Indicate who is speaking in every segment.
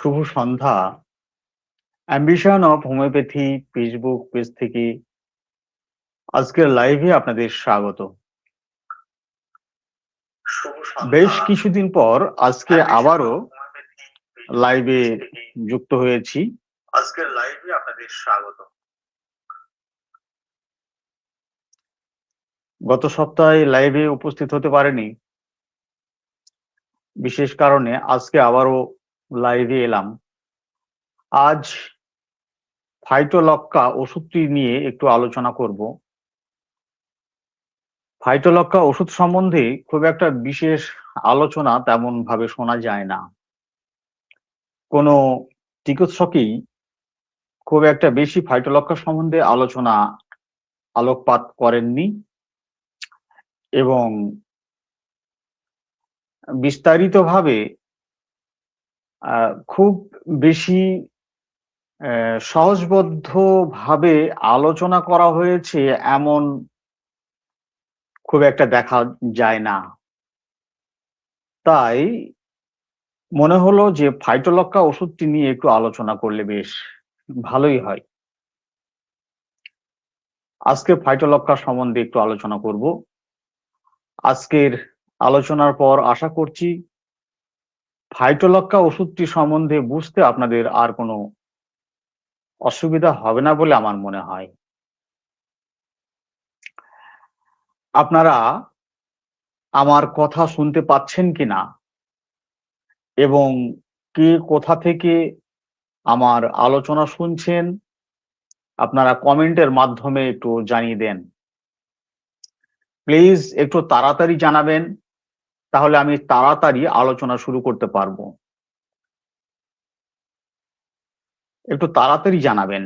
Speaker 1: শুভ সন্ধ্যা। Ambition of homeopathy Facebook page থেকে আজকের লাইভে আপনাদের স্বাগত। বেশ কিছুদিন পর আজকে আবারও লাইভে যুক্ত হয়েছি। আজকের লাইভে আপনাদের স্বাগত। গত সপ্তাহে লাইভে উপস্থিত হতে পারেনি, বিশেষ কারণে আজকে আবারও লাইভে এলাম। আজ ফাইটোলক্কা ওষুধটি নিয়ে একটু আলোচনা করব। ফাইটোলক্কা ওষুধ সম্বন্ধে খুব একটা বিশেষ আলোচনা তেমন ভাবে শোনা যায় না। কোনো চিকিৎসকই খুব একটা বেশি ফাইটোলক্কা সম্বন্ধে আলোকপাত করেননি এবং বিস্তারিতভাবে খুব বেশি সহজবদ্ধভাবে আলোচনা করা হয়েছে এমন খুব একটা দেখা যায় না। তাই মনে হলো যে ফাইটোলক্কা ওষুধটি নিয়ে একটু আলোচনা করলে বেশ ভালোই হয়। আজকে ফাইটোলক্কা সম্বন্ধে একটু আলোচনা করব। আজকের আলোচনার পর আশা করছি ফাইটোলক্কা ওষুধটি সম্বন্ধে বুঝতে আপনাদের আর কোনো অসুবিধা হবে না বলে আমার মনে হয়। আপনারা আমার কথা শুনতে পাচ্ছেন কিনা এবং কে কোথা থেকে আমার আলোচনা শুনছেন আপনারা কমেন্টের মাধ্যমে একটু জানিয়ে দেন। প্লিজ একটু তাড়াতাড়ি জানাবেন, তাহলে আমি তাড়াতাড়ি আলোচনা শুরু করতে পারবো। একটু তাড়াতাড়ি জানাবেন।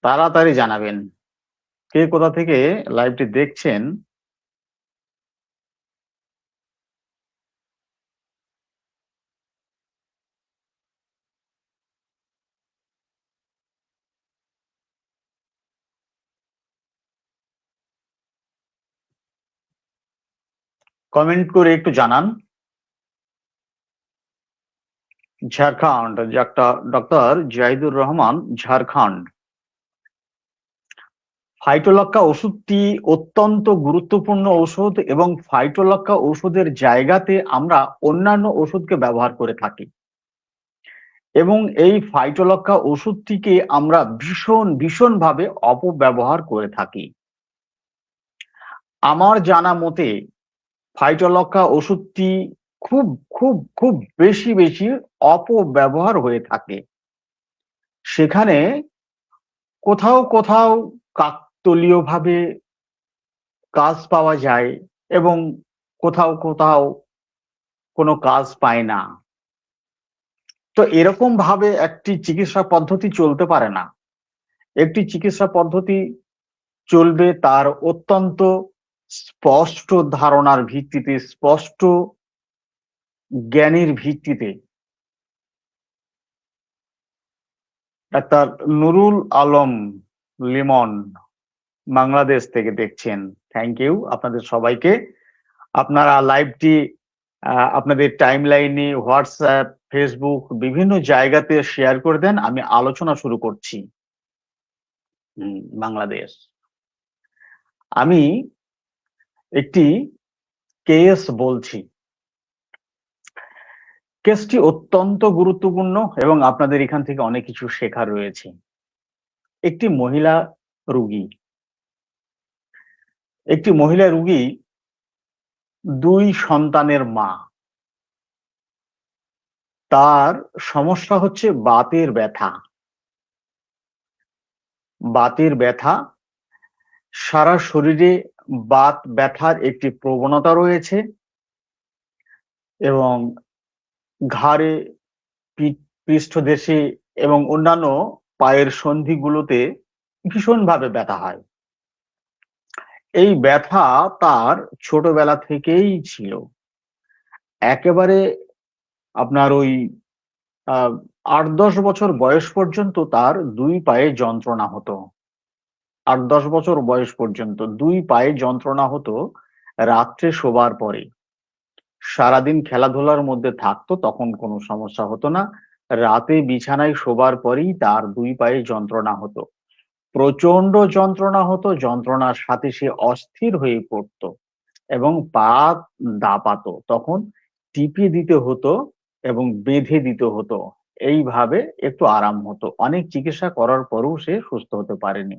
Speaker 1: তাড়াতাড়ি জানাবেন কে কোথা থেকে লাইভটি দেখছেন। কমেন্ট করে একটু জানান। ঝাড়খণ্ড, ডক্টর জাহিদুর রহমান, ঝাড়খণ্ড। ফাইটোলক্কা ওষুধটি অত্যন্ত গুরুত্বপূর্ণ ওষুধ এবং ফাইটোলক্কা ওষুধের জায়গাতে আমরা অন্যান্য ওষুধকে ব্যবহার করে থাকি এবং এই ফাইটোলক্কা ওষুধটিকে আমরা ভীষণভাবে অপব্যবহার করে থাকি। আমার জানা মতে ফাইটোলক্কা ওষুধটি খুব খুব খুব বেশি অপব্যবহার হয়ে থাকে। সেখানে কোথাও কোথাও কাকতালীয়ভাবে কাজ পাওয়া যায় এবং কোথাও কোথাও কোনো কাজ পায় না। তো এরকম ভাবে একটি চিকিৎসা পদ্ধতি চলতে পারে না। একটি চিকিৎসা পদ্ধতি চলবে তার অত্যন্ত স্পষ্ট ধারণার ভিত্তিতে, স্পষ্ট জ্ঞানের ভিত্তিতে। ডাক্তার নুরুল আলম লিমন বাংলাদেশ থেকে দেখছেন, থ্যাংক ইউ আপনাদের সবাইকে। আপনারা লাইভটি আপনাদের টাইম লাইনে, হোয়াটসঅ্যাপ, ফেসবুক বিভিন্ন জায়গাতে শেয়ার করে দেন। আমি আলোচনা শুরু করছি। বাংলাদেশ। আমি একটি কেস বলছি। কেসটি অত্যন্ত গুরুত্বপূর্ণ এবং আপনাদের এখান থেকে অনেক কিছু শেখার রয়েছে। একটি মহিলা রোগী 2 সন্তানের মা। তার সমস্যা হচ্ছে বাতের ব্যথা। বাতের ব্যথা, সারা শরীরে বাত ব্যথার একটি প্রবণতা রয়েছে এবং ঘাড়ে, পৃষ্ঠদেশে এবং অন্যান্য পায়ের সন্ধিগুলোতে ভীষণভাবে ব্যথা হয়। এই ব্যথা তার ছোটবেলা থেকেই ছিল। একেবারে আপনার ওই আহ 8-10 বছর বয়স পর্যন্ত তার 2 পায়ে যন্ত্রণা হতো। 8-10 বছর বয়স পর্যন্ত 2 পায়ে যন্ত্রণা হতো রাত্রে শোবার পরে। সারাদিন খেলাধুলার মধ্যে থাকতো, তখন কোনো সমস্যা হতো না। রাতে বিছানায় শোবার পরেই তার 2 পায়ে যন্ত্রণা হতো। প্রচন্ড যন্ত্রণা হতো, যন্ত্রণার সাথে সে অস্থির হয়ে পড়তো এবং পা দাপাতো। তখন টিপে দিতে হতো এবং বেঁধে দিতে হতো। এইভাবে একটু আরাম হতো। অনেক চিকিৎসা করার পরেও সে সুস্থ হতে পারেনি।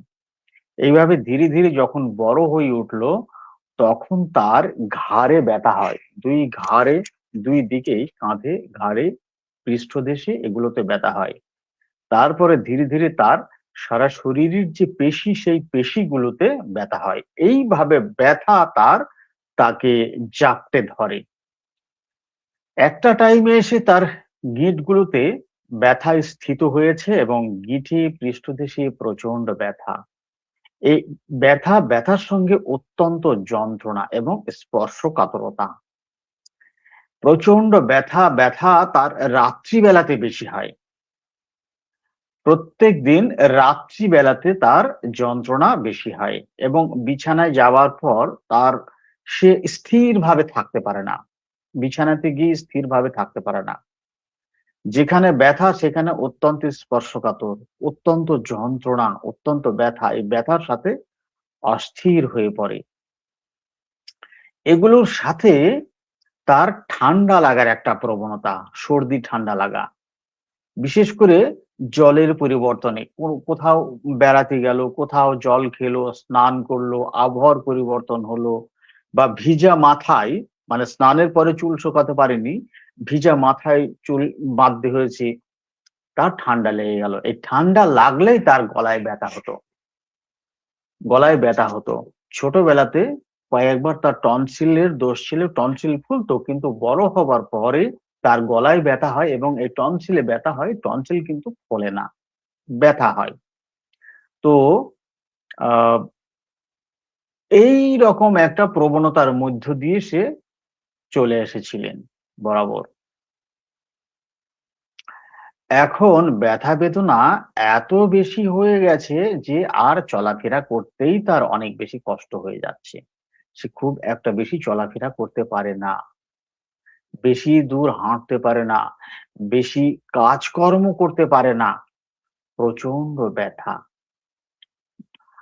Speaker 1: এইভাবে ধীরে ধীরে যখন বড় হয়ে উঠলো, তখন তার ঘাড়ে ব্যথা হয়। দুই দিকেই, কাঁধে, ঘাড়ে, পৃষ্ঠদেশে এগুলোতে ব্যথা হয়। তারপরে ধীরে ধীরে তার সারা শরীরের যে পেশি, সেই পেশিগুলোতে ব্যথা হয়। এইভাবে ব্যথা তাকে জাপটে ধরে। একটা টাইমে এসে তার গিঁটগুলোতে ব্যথা স্থিত হয়েছে এবং গিঁটে, পৃষ্ঠদেশে প্রচন্ড ব্যথা। এই ব্যথার সঙ্গে অত্যন্ত যন্ত্রণা এবং স্পর্শকাতরতা। প্রচন্ড ব্যথা তার রাত্রিবেলাতে বেশি হয়। প্রত্যেকদিন রাত্রিবেলাতে তার যন্ত্রণা বেশি হয় এবং বিছানায় যাওয়ার পর সে স্থিরভাবে থাকতে পারে না। বিছানাতে গিয়ে স্থিরভাবে থাকতে পারে না। যেখানে ব্যথা সেখানে অত্যন্ত স্পর্শকাতর, অত্যন্ত যন্ত্রণা, অত্যন্ত ব্যথা। এই ব্যথার সাথে অস্থির হয়ে পড়ে। এগুলোর সাথে তার ঠান্ডা লাগার একটা প্রবণতা, সর্দি ঠান্ডা লাগা। বিশেষ করে জলের পরিবর্তনে, কোথাও বেড়াতে গেল, কোথাও জল খেলো, স্নান করলো, আবহাওয়ার পরিবর্তন হলো, বা ভিজা মাথায়, মানে স্নানের পরে চুল শুকাতে পারেনি, ভিজা মাথায় চুল বাঁধতে হয়েছে, তার ঠান্ডা লেগে গেল। এই ঠান্ডা লাগলেই তার গলায় ব্যথা হতো। ছোটবেলাতে কয়েকবার তার টনসিলের দোষ ছিল, টনসিল ফুলতো, কিন্তু বড় হবার পরে তার গলায় ব্যথা হয় এবং এই টনসিলে ব্যথা হয়, টনসিল কিন্তু ফোলে না, ব্যথা হয়। তো আহ এই রকম একটা প্রবণতার মধ্য দিয়ে সে চলে এসেছিলেন বরাবর। এখন ব্যথা বেদনা এত বেশি হয়ে গেছে যে আর চলাফেরা করতেই তার অনেক বেশি কষ্ট হয়ে যাচ্ছে। সে খুব একটা বেশি চলাফেরা করতে পারে না, বেশি দূর হাঁটতে পারে না, বেশি কাজকর্ম করতে পারে না। প্রচন্ড ব্যথা।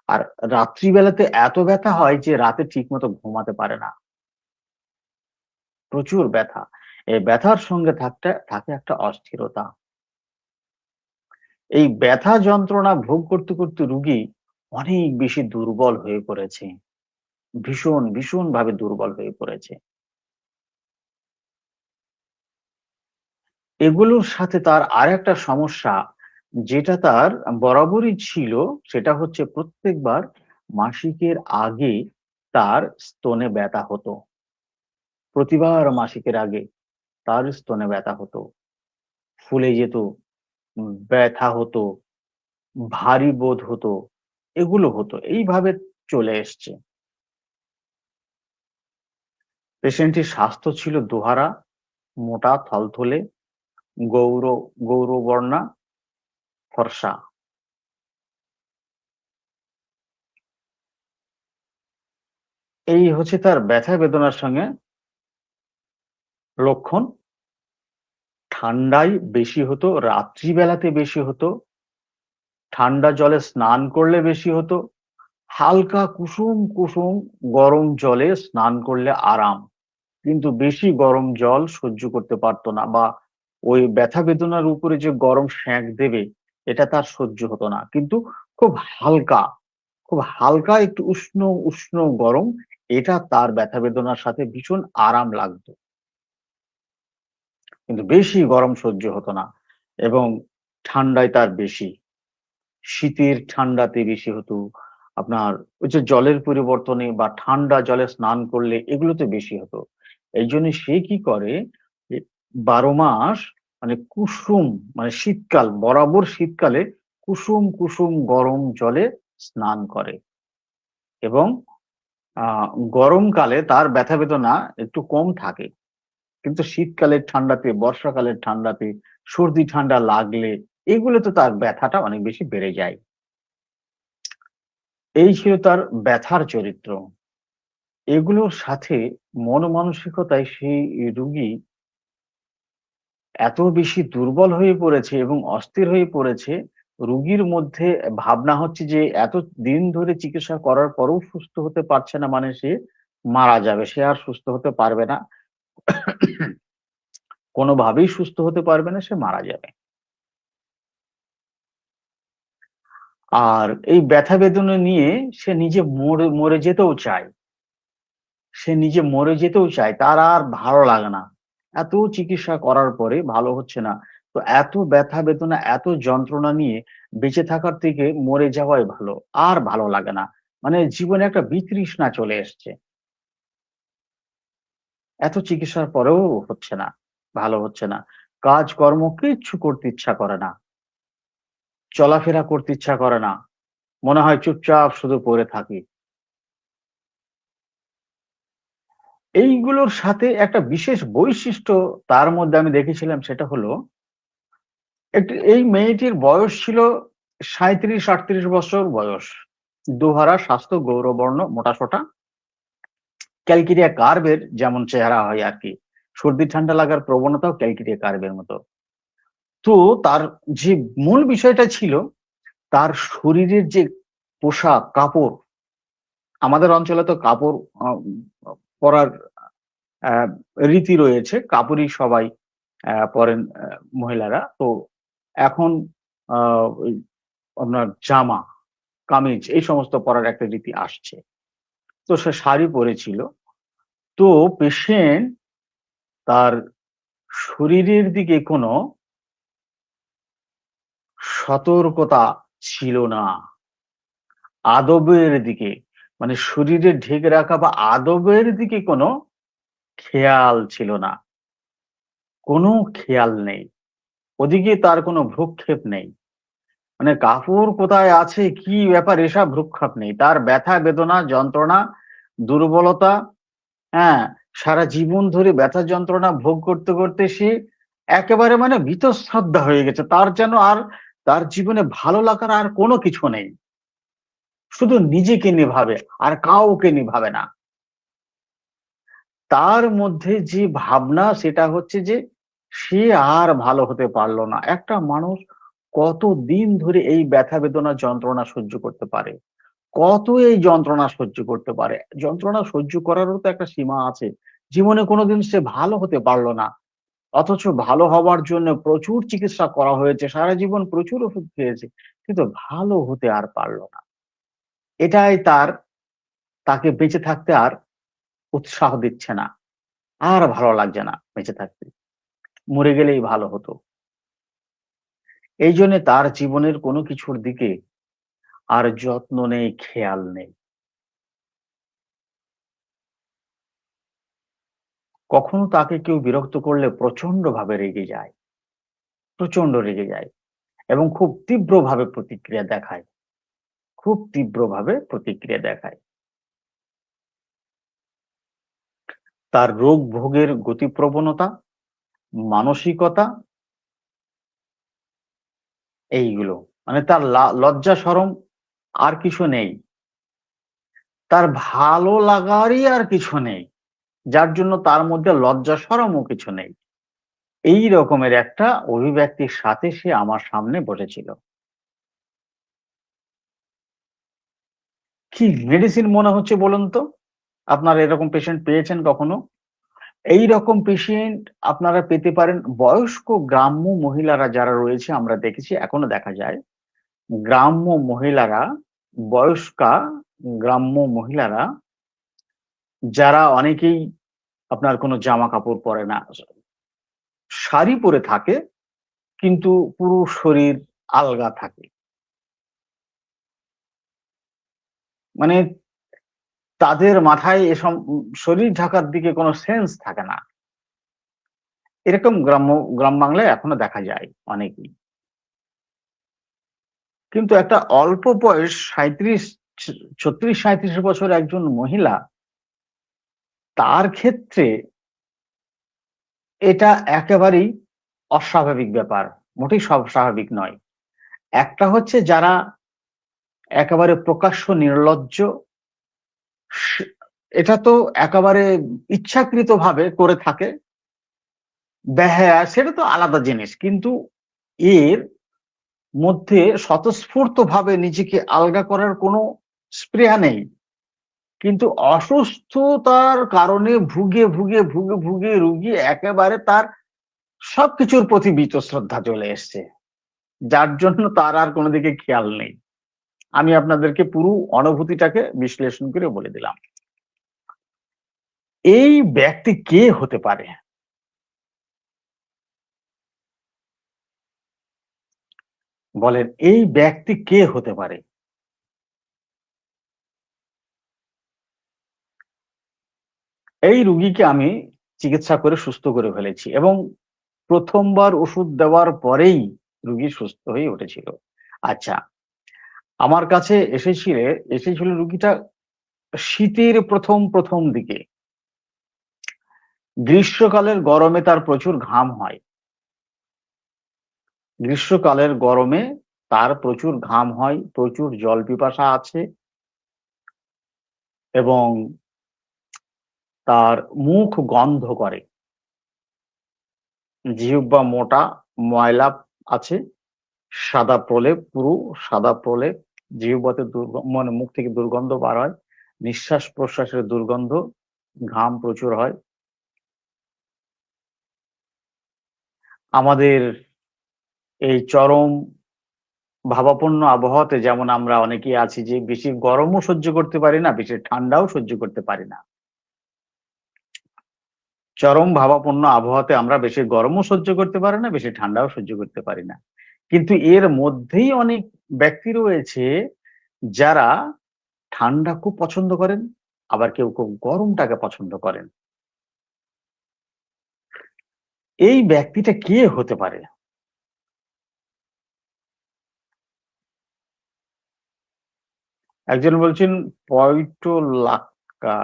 Speaker 1: আর রাত্রিবেলাতে এত ব্যথা হয় যে রাতে ঠিক মতো ঘুমাতে পারে না। প্রচুর ব্যথা। এই ব্যথার সঙ্গে থাকে একটা অস্থিরতা। এই ব্যথা যন্ত্রণা ভোগ করতে করতে রোগী অনেক বেশি দুর্বল হয়ে পড়েছে। ভীষণ ভীষণ ভাবে দুর্বল হয়ে পড়েছে। এগুলোর সাথে তার আরেকটা সমস্যা, যেটা তার বরাবরই ছিল, সেটা হচ্ছে প্রত্যেকবার মাসিকের আগে তার স্তনে ব্যথা হতো। প্রতিবার মাসিকের আগে তার স্তনে ব্যথা হতো, ফুলে যেত, ব্যথা হতো, ভারী বোধ হতো, এগুলো হতো। এইভাবে চলে এসছে। পেশেন্টটির স্বাস্থ্য ছিল দোহারা, মোটা, থলথলে, গৌর গৌরবর্ণা, ফর্সা। এই হচ্ছে তার ব্যথা বেদনার সঙ্গে লক্ষণ। ঠান্ডায় বেশি হতো, রাত্রিবেলাতে বেশি হতো, ঠান্ডা জলে স্নান করলে বেশি হতো, হালকা কুসুম কুসুম গরম জলে স্নান করলে আরাম, কিন্তু বেশি গরম জল সহ্য করতে পারতো না, বা ওই ব্যথা বেদনার উপরে যে গরম সেঁক দেবে, এটা তার সহ্য হতো না। কিন্তু খুব হালকা, খুব হালকা একটু উষ্ণ উষ্ণ গরম, এটা তার ব্যথা বেদনার সাথে ভীষণ আরাম লাগতো। কিন্তু বেশি গরম সহ্য হতো না। এবং ঠান্ডায় তার বেশি, শীতের ঠান্ডাতে বেশি হতো, আপনার ওই যে জলের পরিবর্তনে বা ঠান্ডা জলে স্নান করলে এগুলোতে বেশি হতো। এই জন্য সে কি করে, যে 12 মাস, মানে কুসুম, মানে শীতকাল, বরাবর শীতকালে কুসুম কুসুম গরম জলে স্নান করে। এবং আহ গরমকালে তার ব্যথা বেদনা একটু কম থাকে, কিন্তু শীতকালের ঠান্ডাতে, বর্ষাকালের ঠান্ডাতে, সর্দি ঠান্ডা লাগলে এগুলো তো তার ব্যথাটা অনেক বেশি বেড়ে যায়। এই ছিল তার ব্যথার চরিত্র। এগুলোর সাথে মন মানসিকতায় সেই রোগী এত বেশি দুর্বল হয়ে পড়েছে এবং অস্থির হয়ে পড়েছে, রোগীর মধ্যে ভাবনা হচ্ছে যে এত দিন ধরে চিকিৎসা করার পরেও সুস্থ হতে পারছে না, মানে সে মারা যাবে। সে আর সুস্থ হতে পারবে না। কোনোভাবেই সুস্থ হতে পারবে না, সে মারা যাবে। আর এই ব্যথা বেদনা নিয়ে সে নিজে মরে মরে যেতেও চায়। সে নিজে মরে যেতেও চায়। তার আর ভালো লাগে না। এত চিকিৎসা করার পরে ভালো হচ্ছে না। তো এত ব্যথা বেদনা, এত যন্ত্রণা নিয়ে বেঁচে থাকার থেকে মরে যাওয়াই ভালো। আর ভালো লাগে না। মানে জীবনে একটা বিতৃষ্ণা চলে এসছে। এত চিকিৎসার পরেও হচ্ছে না, ভালো হচ্ছে না। কাজকর্ম কিচ্ছু করতে ইচ্ছা করে না। চলাফেরা করতে ইচ্ছা করে না। মনে হয় চুপচাপ শুধু পড়ে থাকি। এইগুলোর সাথে একটা বিশেষ বৈশিষ্ট্য তার মধ্যে আমি দেখেছিলাম, সেটা হলো এই মেয়েটির বয়স ছিল ৩৭-৩৮ বছর বয়স। দুহারা, স্বাস্থ্য গৌরবর্ণ, মোটাসোটা, ক্যালকেরিয়া কার্ভের যেমন চেহারা হয় আর কি। সর্দি ঠান্ডা লাগার প্রবণতাও ক্যালকেরিয়া কার্ভের মতো। তো তার যে মূল বিষয়টা ছিল, তার শরীরের যে পোশাক কাপড়, আমাদের অঞ্চলে তো কাপড় পরার আহ, রীতি রয়েছে, কাপড়ই সবাই পরেন মহিলারা। তো এখন ওই আপনার জামা, কামিজ এই সমস্ত পরার একটা রীতি আসছে। তো সে শাড়ি পরেছিল। তো পেশেন্ট তার শরীরের দিকে কোনো সতর্কতা ছিল না, আদবের দিকে, মানে শরীরে ঢেকে রাখা বা আদবের দিকে কোনো খেয়াল ছিল না। কোনো খেয়াল নেই। ওদিকে তার কোনো ভ্রুক্ষেপ নেই। মানে কাপড় কোথায় আছে, কি ব্যাপার, এসব ভ্রুক্ষেপ নেই। তার ব্যথা বেদনা যন্ত্রণা, দুর্বলতা, হ্যাঁ, সারা জীবন ধরে ব্যথা যন্ত্রণা ভোগ করতে করতে সে একেবারে মানে বীতশ্রদ্ধা হয়ে গেছে। তার যেন আর তার জীবনে ভালো লাগার আর কোনো কিছু নেই। শুধু নিজেকে নিভাবে, আর কাউকে নিভাবে না। তার মধ্যে যে ভাবনা, সেটা হচ্ছে যে সে আর ভালো হতে পারলো না। একটা মানুষ কত দিন ধরে এই ব্যথা বেদনা যন্ত্রণা সহ্য করতে পারে? কত এই যন্ত্রণা সহ্য করতে পারে? যন্ত্রণা সহ্য করারও তো একটা সীমা আছে। জীবনে কোনোদিন সে ভালো হতে পারলো না। অথচ ভালো হওয়ার জন্য প্রচুর চিকিৎসা করা হয়েছে, সারা জীবন প্রচুর ওষুধ খেয়েছে, কিন্তু ভালো হতে আর পারলো না। এটাই তাকে বেঁচে থাকতে আর উৎসাহ দিচ্ছে না। আর ভালো লাগছে না বেঁচে থাকতে। মরে গেলেই ভালো হতো। এই জন্য তার জীবনের কোনো কিছুর দিকে আর যত্ন নেই, খেয়াল নেই। কখনো তাকে কেউ বিরক্ত করলে প্রচন্ড ভাবে রেগে যায়, প্রচন্ড রেগে যায়, এবং খুব তীব্রভাবে প্রতিক্রিয়া দেখায়, খুব তীব্রভাবে প্রতিক্রিয়া দেখায়। তার রোগ ভোগের গতিপ্রবণতা, মানসিকতা, এইগুলো, মানে তার লজ্জা শরম আর কিছু নেই। তার ভালো লাগারই আর কিছু নেই, যার জন্য তার মধ্যে লজ্জা শরমও কিছু নেই। এই রকমের একটা অভিব্যক্তির সাথে সে আমার সামনে বসেছিল। কি মেডিসিন মনে হচ্ছে বলুন তো? আপনারা এরকম পেশেন্ট পেয়েছেন কখনো? এই রকম পেশেন্ট আপনারা পেতে পারেন বয়স্ক গ্রাম্য মহিলারা যারা রয়েছে, আমরা দেখেছি, এখনো দেখা যায়। গ্রাম্য মহিলারা, বয়স্কা গ্রাম্য মহিলারা, যারা অনেকেই আপনার কোনো জামা কাপড় পরে না, শাড়ি পরে থাকে, কিন্তু পুরো শরীর আলগা থাকে। মানে তাদের মাথায় এসব শরীর ঢাকার দিকে কোনো সেন্স থাকে না। এরকম গ্রাম বাংলায় এখনো দেখা যায় অনেকেই। কিন্তু একটা অল্প বয়স ৩৬-৩৭ বছর একজন মহিলা, তার ক্ষেত্রে এটা একেবারেই অস্বাভাবিক ব্যাপার, মোটেই সব স্বাভাবিক নয়। একটা হচ্ছে যারা একেবারে প্রকাশ্য নির্লজ্জ, এটা তো একেবারে ইচ্ছাকৃতভাবে করে থাকে, বেহায়া, সেটা তো আলাদা জিনিস। কিন্তু এর মধ্যে স্বতঃস্ফূর্তভাবে নিজেকে আলগা করার কোনো স্পৃহা নেই। কিন্তু অসুস্থতার কারণে ভুগে রুগী একেবারে তার সবকিছুর প্রতি বীতশ্রদ্ধা চলে এসছে, যার জন্য তার আর কোনো দিকে খেয়াল নেই। আমি আপনাদেরকে পুরো অনুভূতিটাকে বিশ্লেষণ করে বলে দিলাম। এই ব্যক্তি কে হতে পারে? বলেন, এই ব্যক্তি কে হতে পারে? এই রুগীকে আমি চিকিৎসা করে সুস্থ করে ফেলেছি এবং প্রথমবার ওষুধ দেওয়ার পরেই রুগী সুস্থ হয়ে উঠেছিল। আচ্ছা, আমার কাছে এসেছিল রুগীটা শীতের প্রথম দিকে। গ্রীষ্মকালের গরমে তার প্রচুর ঘাম হয়, গ্রীষ্মকালের গরমে তার প্রচুর ঘাম হয়, প্রচুর জল পিপাসা আছে এবং তার মুখ গন্ধ করে, জিহ্বা মোটা, ময়লা আছে, সাদা প্রলেপ, পুরো সাদা প্রলেপ, জিহ্বাতে মানে মুখ থেকে দুর্গন্ধ বার হয়, নিঃশ্বাস প্রশ্বাসের দুর্গন্ধ, ঘাম প্রচুর হয়। আমাদের এই চরম ভাবাপন্ন আবহাওয়াতে যেমন আমরা অনেকেই আছি যে বেশি গরমও সহ্য করতে পারি না, বেশি ঠান্ডাও সহ্য করতে পারি না। চরম ভাবাপন্ন আবহাওয়াতে আমরা বেশি গরমও সহ্য করতে পারি না, বেশি ঠান্ডাও সহ্য করতে পারি না। কিন্তু এর মধ্যেই অনেক ব্যক্তি রয়েছে যারা ঠান্ডা খুব পছন্দ করেন, আবার কেউ খুব গরমটাকে পছন্দ করেন। এই ব্যক্তিটা কে হতে পারে? একজন বলছেন পয়টোলাক্কা,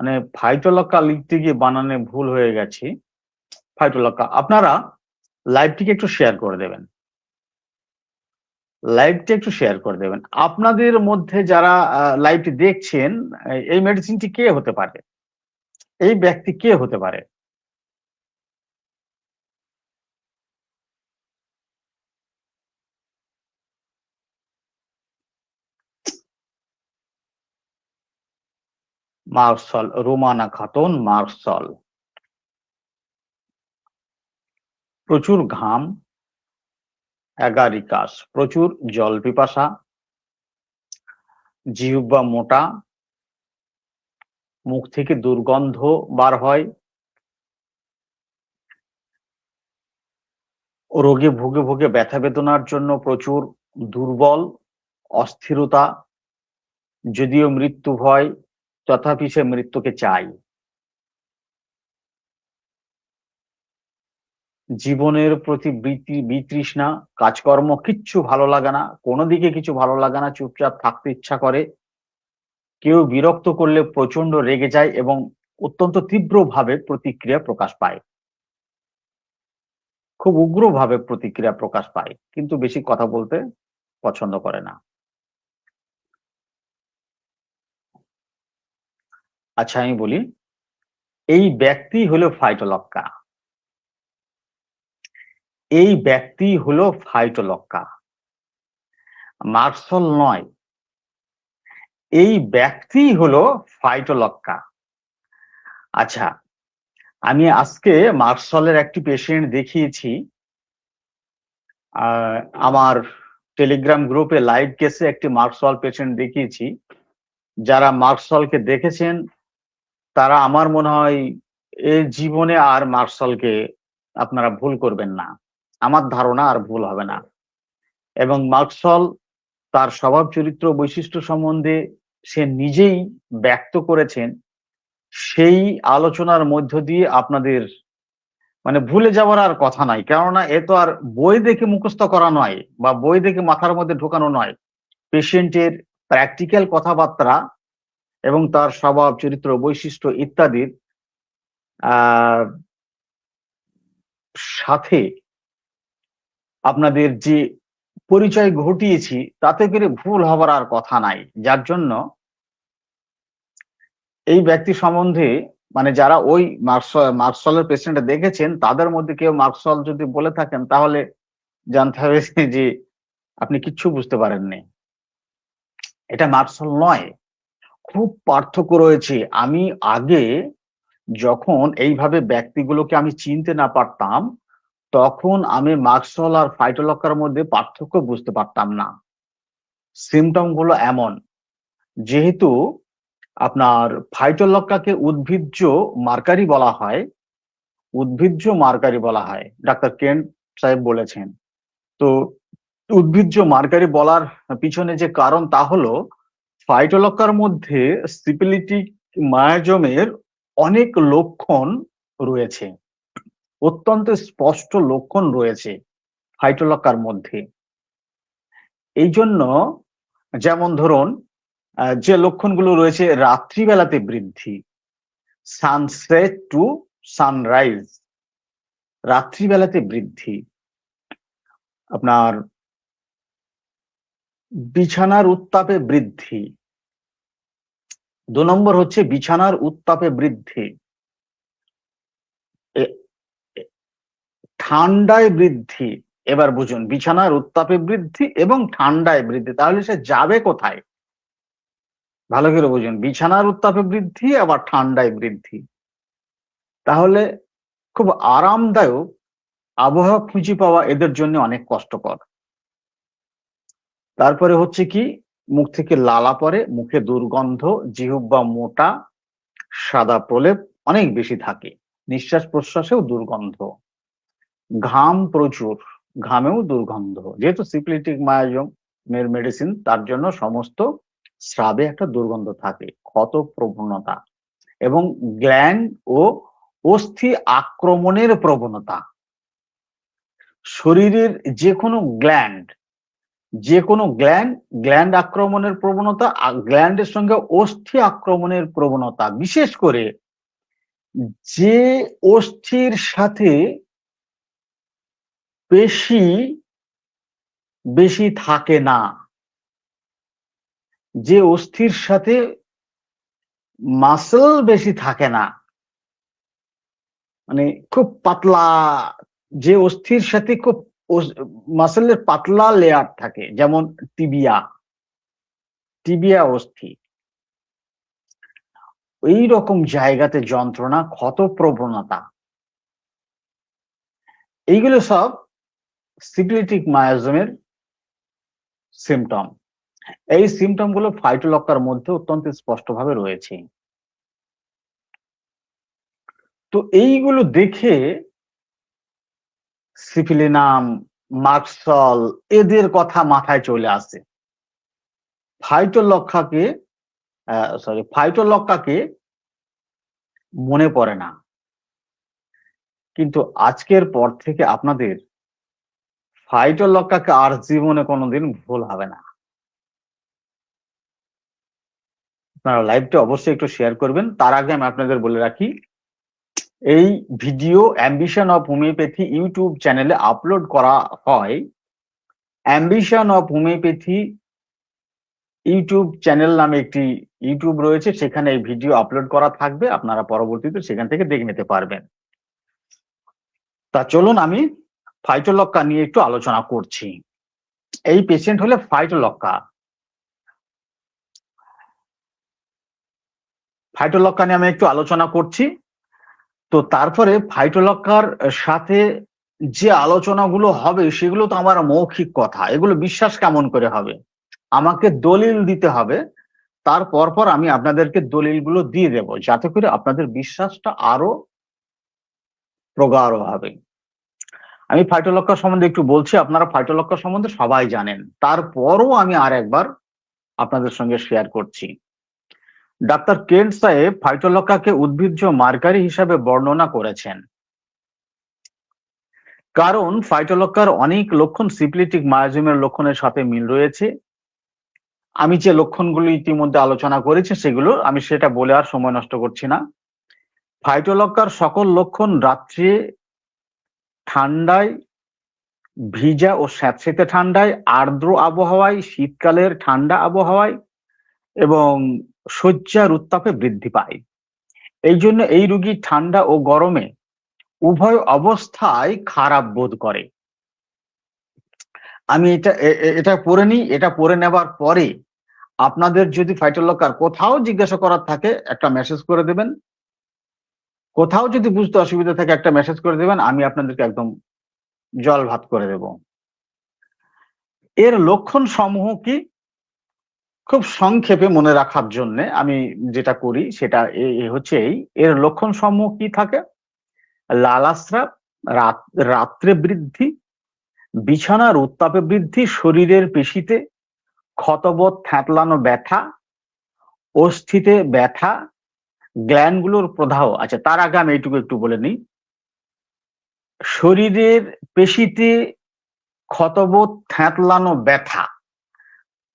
Speaker 1: মানে ফাইটোলাক্কা লিখতে গিয়ে বানানে ভুল হয়ে গেছে। ফাইটোলাক্কা, আপনারা লাইভটিকে একটু শেয়ার করে দেবেন, লাইভটি একটু শেয়ার করে দেবেন। আপনাদের মধ্যে যারা লাইভটি দেখছেন, এই মেডিসিনটি কে হতে পারে? এই ব্যক্তি কে হতে পারে? মার্সল, রোমানা খাতুন মার্সল। প্রচুর ঘাম, অ্যাগারিকাস, প্রচুর জল পিপাসা, জিহ্বা মোটা, মুখ থেকে দুর্গন্ধ বার হয়, রোগে ভুগে ব্যথা বেদনার জন্য প্রচুর দুর্বল, অস্থিরতা, যদিও মৃত্যু ভয় তথাপি সে মৃত্যুকে চায়, জীবনের প্রতি বিতৃষ্ণা, কাজকর্ম কিচ্ছু ভালো লাগে না, কোনো দিকে কিছু ভালো লাগে না, চুপচাপ থাকতে ইচ্ছা করে, কেউ বিরক্ত করলে প্রচন্ড রেগে যায় এবং অত্যন্ত তীব্রভাবে প্রতিক্রিয়া প্রকাশ পায়, খুব উগ্রভাবে প্রতিক্রিয়া প্রকাশ পায়, কিন্তু বেশি কথা বলতে পছন্দ করে না। আচ্ছা, আমি বলি, এই ব্যক্তি হলো ফাইটোলক্কা, এই ব্যক্তি হলো ফাইটোলক্কা, মার্সল নয়। এই ব্যক্তি হলো ফাইটোলক্কা। আচ্ছা, আমি আজকে মার্সলের একটি পেশেন্ট দেখিয়েছি, আমার টেলিগ্রাম গ্রুপে লাইভ কেসে একটি মার্সল পেশেন্ট দেখিয়েছি। যারা মার্সলকে দেখেছেন তারা আমার মনে হয় এই জীবনে আর মার্সলকে আপনারা ভুল করবেন না, আমার ধারণা আর ভুল হবে না। এবং মার্সল তার স্বভাব চরিত্র বৈশিষ্ট্য সম্বন্ধে সে নিজেই ব্যক্ত করেছেন, সেই আলোচনার মধ্য দিয়ে আপনাদের মানে ভুলে যাওয়ার আর কথা নাই, কেননা এ তো আর বই দেখে মুখস্থ করা নয় বা বই দেখে মাথার মধ্যে ঢোকানো নয়। পেশেন্টের প্র্যাকটিক্যাল কথাবার্তা এবং তার স্বভাব চরিত্র বৈশিষ্ট্য ইত্যাদির সাথে আপনাদের যে পরিচয় ঘটিয়েছি তাতে করে ভুল হবার আর কথা নাই, যার জন্য এই ব্যক্তি সম্বন্ধে মানে যারা ওই মার্কসলের পেশেন্টটা দেখেছেন তাদের মধ্যে কেউ মার্কসল যদি বলে থাকেন তাহলে জানতে হবে যে আপনি কিচ্ছু বুঝতে পারেননি, এটা মার্কসল নয়। খুব পার্থক্য রয়েছে। আমি আগে যখন এইভাবে ব্যক্তিগুলোকে আমি চিনতে না পারতাম তখন আমি মার্কসল আর ফাইটোলক্কার মধ্যে পার্থক্য বুঝতে পারতাম না। সিমটম গুলো এমন, যেহেতু আপনার ফাইটোলক্কাকে উদ্ভিজ্জ মার্কারি বলা হয়, উদ্ভিজ্জ মার্কারি বলা হয়, ডাক্তার কেন্ট সাহেব বলেছেন। তো উদ্ভিজ্জ মার্কারি বলার পিছনে যে কারণ তা হলো ফাইটোলক্কার মধ্যে সিপিলিটিক মায়াজমের অনেক লক্ষণ রয়েছে, অত্যন্ত স্পষ্ট লক্ষণ রয়েছে ফাইটোলক্কার মধ্যে। এই জন্য যেমন ধরুন যে লক্ষণগুলো রয়েছে রাত্রিবেলাতে বৃদ্ধি, সানসেট টু সানরাইজ, রাত্রিবেলাতে বৃদ্ধি, আপনার বিছানার উত্তাপে বৃদ্ধি, 2 নম্বর হচ্ছে বিছানার উত্তাপে বৃদ্ধি, ঠান্ডায় বৃদ্ধি। এবার বুঝুন, বিছানার উত্তাপে বৃদ্ধি এবং ঠান্ডায় বৃদ্ধি, তাহলে সে যাবে কোথায়? ভালো করে বুঝুন, বিছানার উত্তাপে বৃদ্ধি আবার ঠান্ডায় বৃদ্ধি, তাহলে খুব আরামদায়ক আবহাওয়া খুঁজে পাওয়া এদের জন্য অনেক কষ্টকর। তারপরে হচ্ছে কি, মুখ থেকে লালা পড়ে, মুখে দুর্গন্ধ, জিহ্বা মোটা, সাদা প্রলেপ অনেক বেশি থাকে, নিঃশ্বাস প্রশ্বাসেও দুর্গন্ধ, ঘাম প্রচুর, ঘামেও দুর্গন্ধ। যেহেতু সিপিলিটিক মায়াজমের মেডিসিন, তার জন্য সমস্ত স্রাবে একটা দুর্গন্ধ থাকে, ক্ষত প্রবণতা এবং গ্ল্যান্ড ও অস্থি আক্রমণের প্রবণতা। শরীরের যে কোনো গ্ল্যান্ড আক্রমণের প্রবণতা, গ্ল্যান্ডের সঙ্গে অস্থি আক্রমণের প্রবণতা, বিশেষ করে যে অস্থির সাথে পেশি বেশি থাকে না, যে অস্থির সাথে মাসল বেশি থাকে না, মানে খুব পাতলা, যে অস্থির সাথে খুব মাসেলের পাতলা লেয়ার থাকে, যেমন টিবিয়া অস্থি, এই রকম জায়গাতে যন্ত্রণা, ক্ষত প্রবণতা, এইগুলো সব সিপিলিটিক মায়াজমের সিমটম। এই সিমটম গুলো ফাইটোলক্কার মধ্যে অত্যন্ত স্পষ্টভাবে রয়েছে। তো এইগুলো দেখে সিফিলিনাম, মার্কসল এদের কথা মাথায় চলে আসে। ফাইটোলক্কাকে মনে পড়ে না। কিন্তু আজকের পর থেকে আপনাদের ফাইটোলক্কাকে আর জীবনে কোনোদিন ভুল হবে না। আপনারা লাইভটা অবশ্যই একটু শেয়ার করবেন। তার আগে আমি আপনাদের বলে রাখি, এই video ambition of homeopathy YouTube চ্যানেলে আপলোড করা হয়। Ambition of homeopathy YouTube channel নামে একটি ইউটিউব রয়েছে, সেখানে এই ভিডিও আপলোড করা থাকবে, আপনারা পরবর্তীতে সেখান থেকে দেখে নিতে পারবেন। তা চলুন আমি ফাইটোলক্কা নিয়ে একটু আলোচনা করছি। এই পেশেন্ট হলে ফাইটোলক্কা নিয়ে আমি একটু আলোচনা করছি। তো তারপরে ফাইটোলক্কার সাথে যে আলোচনাগুলো হবে সেগুলো তো আমার মৌখিক কথা, এগুলো বিশ্বাস কেমন করে হবে? আমাকে দলিল দিতে হবে, তার পর আমি আপনাদেরকে দলিলগুলো দিয়ে দেব, যাতে করে আপনাদের বিশ্বাসটা আরো প্রগাঢ় হবে। আমি ফাইটোলক্কা সম্বন্ধে একটু বলছি, আপনারা ফাইটোলক্কা সম্বন্ধে সবাই জানেন, তারপরও আমি আর একবার আপনাদের সঙ্গে শেয়ার করছি। ডাক্তার কেন্ট সাহেব ফাইটোলক্কাকে উদ্ভিজ্জ মার্কারি হিসাবে বর্ণনা করেছেন, কারণ ফাইটোলক্কার অনেক লক্ষণ সিপিলিটিক মায়াজমের লক্ষণের সাথে মিল রয়েছে। আমি যে লক্ষণগুলো ইতিমধ্যে আলোচনা করেছি সেগুলো আমি সেটা বলে আর সময় নষ্ট করছি না। ফাইটোলক্কার সকল লক্ষণ রাত্রে ঠান্ডায় ভিজা ও স্যাঁতসেঁতে ঠান্ডায়, আর্দ্র আবহাওয়ায়, শীতকালের ঠান্ডা আবহাওয়ায় এবং শয্যার উত্তাপে বৃদ্ধি পায়। এই জন্য এই রোগী ঠান্ডা ও গরমে উভয় অবস্থায় খারাপ বোধ করে। আমি এটা পড়ে নিই, এটা পড়ে নেবার পরে আপনাদের যদি ফাইটাল লকার কোথাও জিজ্ঞাসা করার থাকে একটা মেসেজ করে দেবেন, কোথাও যদি বুঝতে অসুবিধা থাকে একটা মেসেজ করে দেবেন, আমি আপনাদেরকে একদম জল ভাত করে দেব। এর লক্ষণ সমূহ কি, খুব সংক্ষেপে মনে রাখার জন্য আমি যেটা করি সেটা হচ্ছে এর লক্ষণ সমূহ কি থাকে: লালাস্রাব, রাত্রে বৃদ্ধি, বিছানার উত্তাপে বৃদ্ধি, শরীরের পেশিতে ক্ষতবোধ, থ্যাতলানো ব্যথা, অস্থিতে ব্যথা, গ্ল্যান্ডগুলোর প্রদাহ। আচ্ছা, তার আগে আমি এইটুকু একটু বলে নিই। শরীরের পেশিতে ক্ষতবোধ, থ্যাতলানো ব্যথা,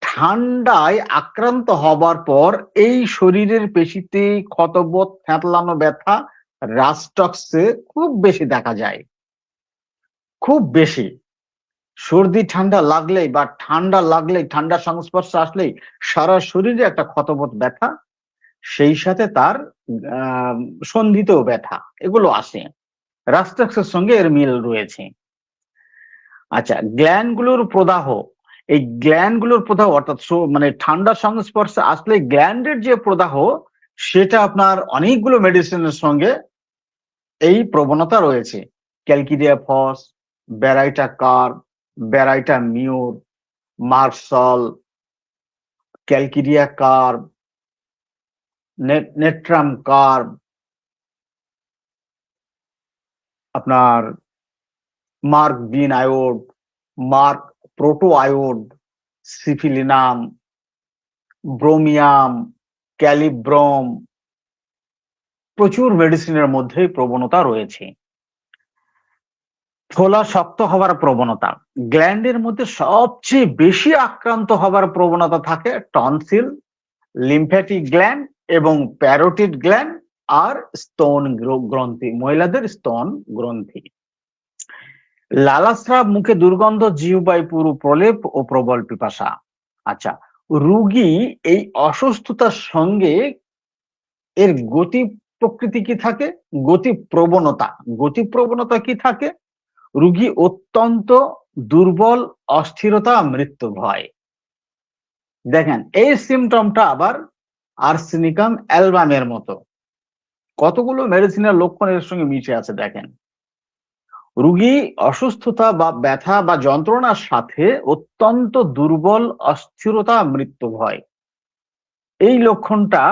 Speaker 1: ঠান্ডায় আক্রান্ত হবার পর এই শরীরের পেশিতে ক্ষতবোধ, থ্যাতলানো ব্যথা রাস্টক্সে খুব বেশি দেখা যায়, খুব বেশি। সর্দি ঠান্ডা লাগলেই বা ঠান্ডা লাগলেই, ঠান্ডার সংস্পর্শে আসলেই সারা শরীরে একটা ক্ষতবোধ ব্যথা, সেই সাথে তার সন্ধিতেও ব্যথা, এগুলো আসে। রাস্টক্সের সঙ্গে এর মিল রয়েছে। আচ্ছা, গ্ল্যান্ডগুলোর প্রদাহ, এই গ্ল্যান্ডগুলোর প্রদাহ অর্থাৎ মানে ঠান্ডার সংস্পর্শে আসলে গ্ল্যান্ডের যে প্রদাহ, সেটা আপনার অনেকগুলো মেডিসিনের সঙ্গে এই প্রবণতা রয়েছে। ক্যালকিরিয়া ফস, ব্যারাইটা কার, ব্যারাইটা মিউর, মার্সল, ক্যালকিরিয়া কার, নেট্রাম কার, আপনার মার্ক বিন আয়োড, মার্ক প্রোটো আয়োড, সিফিলিনাম, ব্রোমিয়াম, ক্যালিব্রম, প্রচুর মেডিসিনের মধ্যে প্রবণতা রয়েছে। ফোলা শক্ত হওয়ার প্রবণতা, গ্ল্যান্ডের মধ্যে সবচেয়ে বেশি আক্রান্ত হওয়ার প্রবণতা থাকে টনসিল, লিম্ফ্যাটিক গ্ল্যান্ড এবং প্যারোটিড গ্ল্যান্ড আর স্তন গ্রন্থি, মহিলাদের স্তন গ্রন্থি। লালাস্রাব, মুখে দুর্গন্ধ, জিহ্বায় পুরু প্রলেপ ও প্রবল পিপাসা। আচ্ছা, রোগী এই অসুস্থতার সঙ্গে এর গতি প্রকৃতি কি থাকে, গতি প্রবণতা কি থাকে? রোগী অত্যন্ত দুর্বল, অস্থিরতা, মৃত্যু ভয়। দেখেন, এই সিমটমটা আবার আর্সেনিকাম অ্যালবামের মতো, কতগুলো মেডিসিনের লক্ষণ এর সঙ্গে মিশে আছে। দেখেন, রোগী অসুস্থতা বা ব্যথা বা যন্ত্রণার সাথে অত্যন্ত দুর্বল, অস্থিরতা, মৃত্যু ভয়, এই লক্ষণটা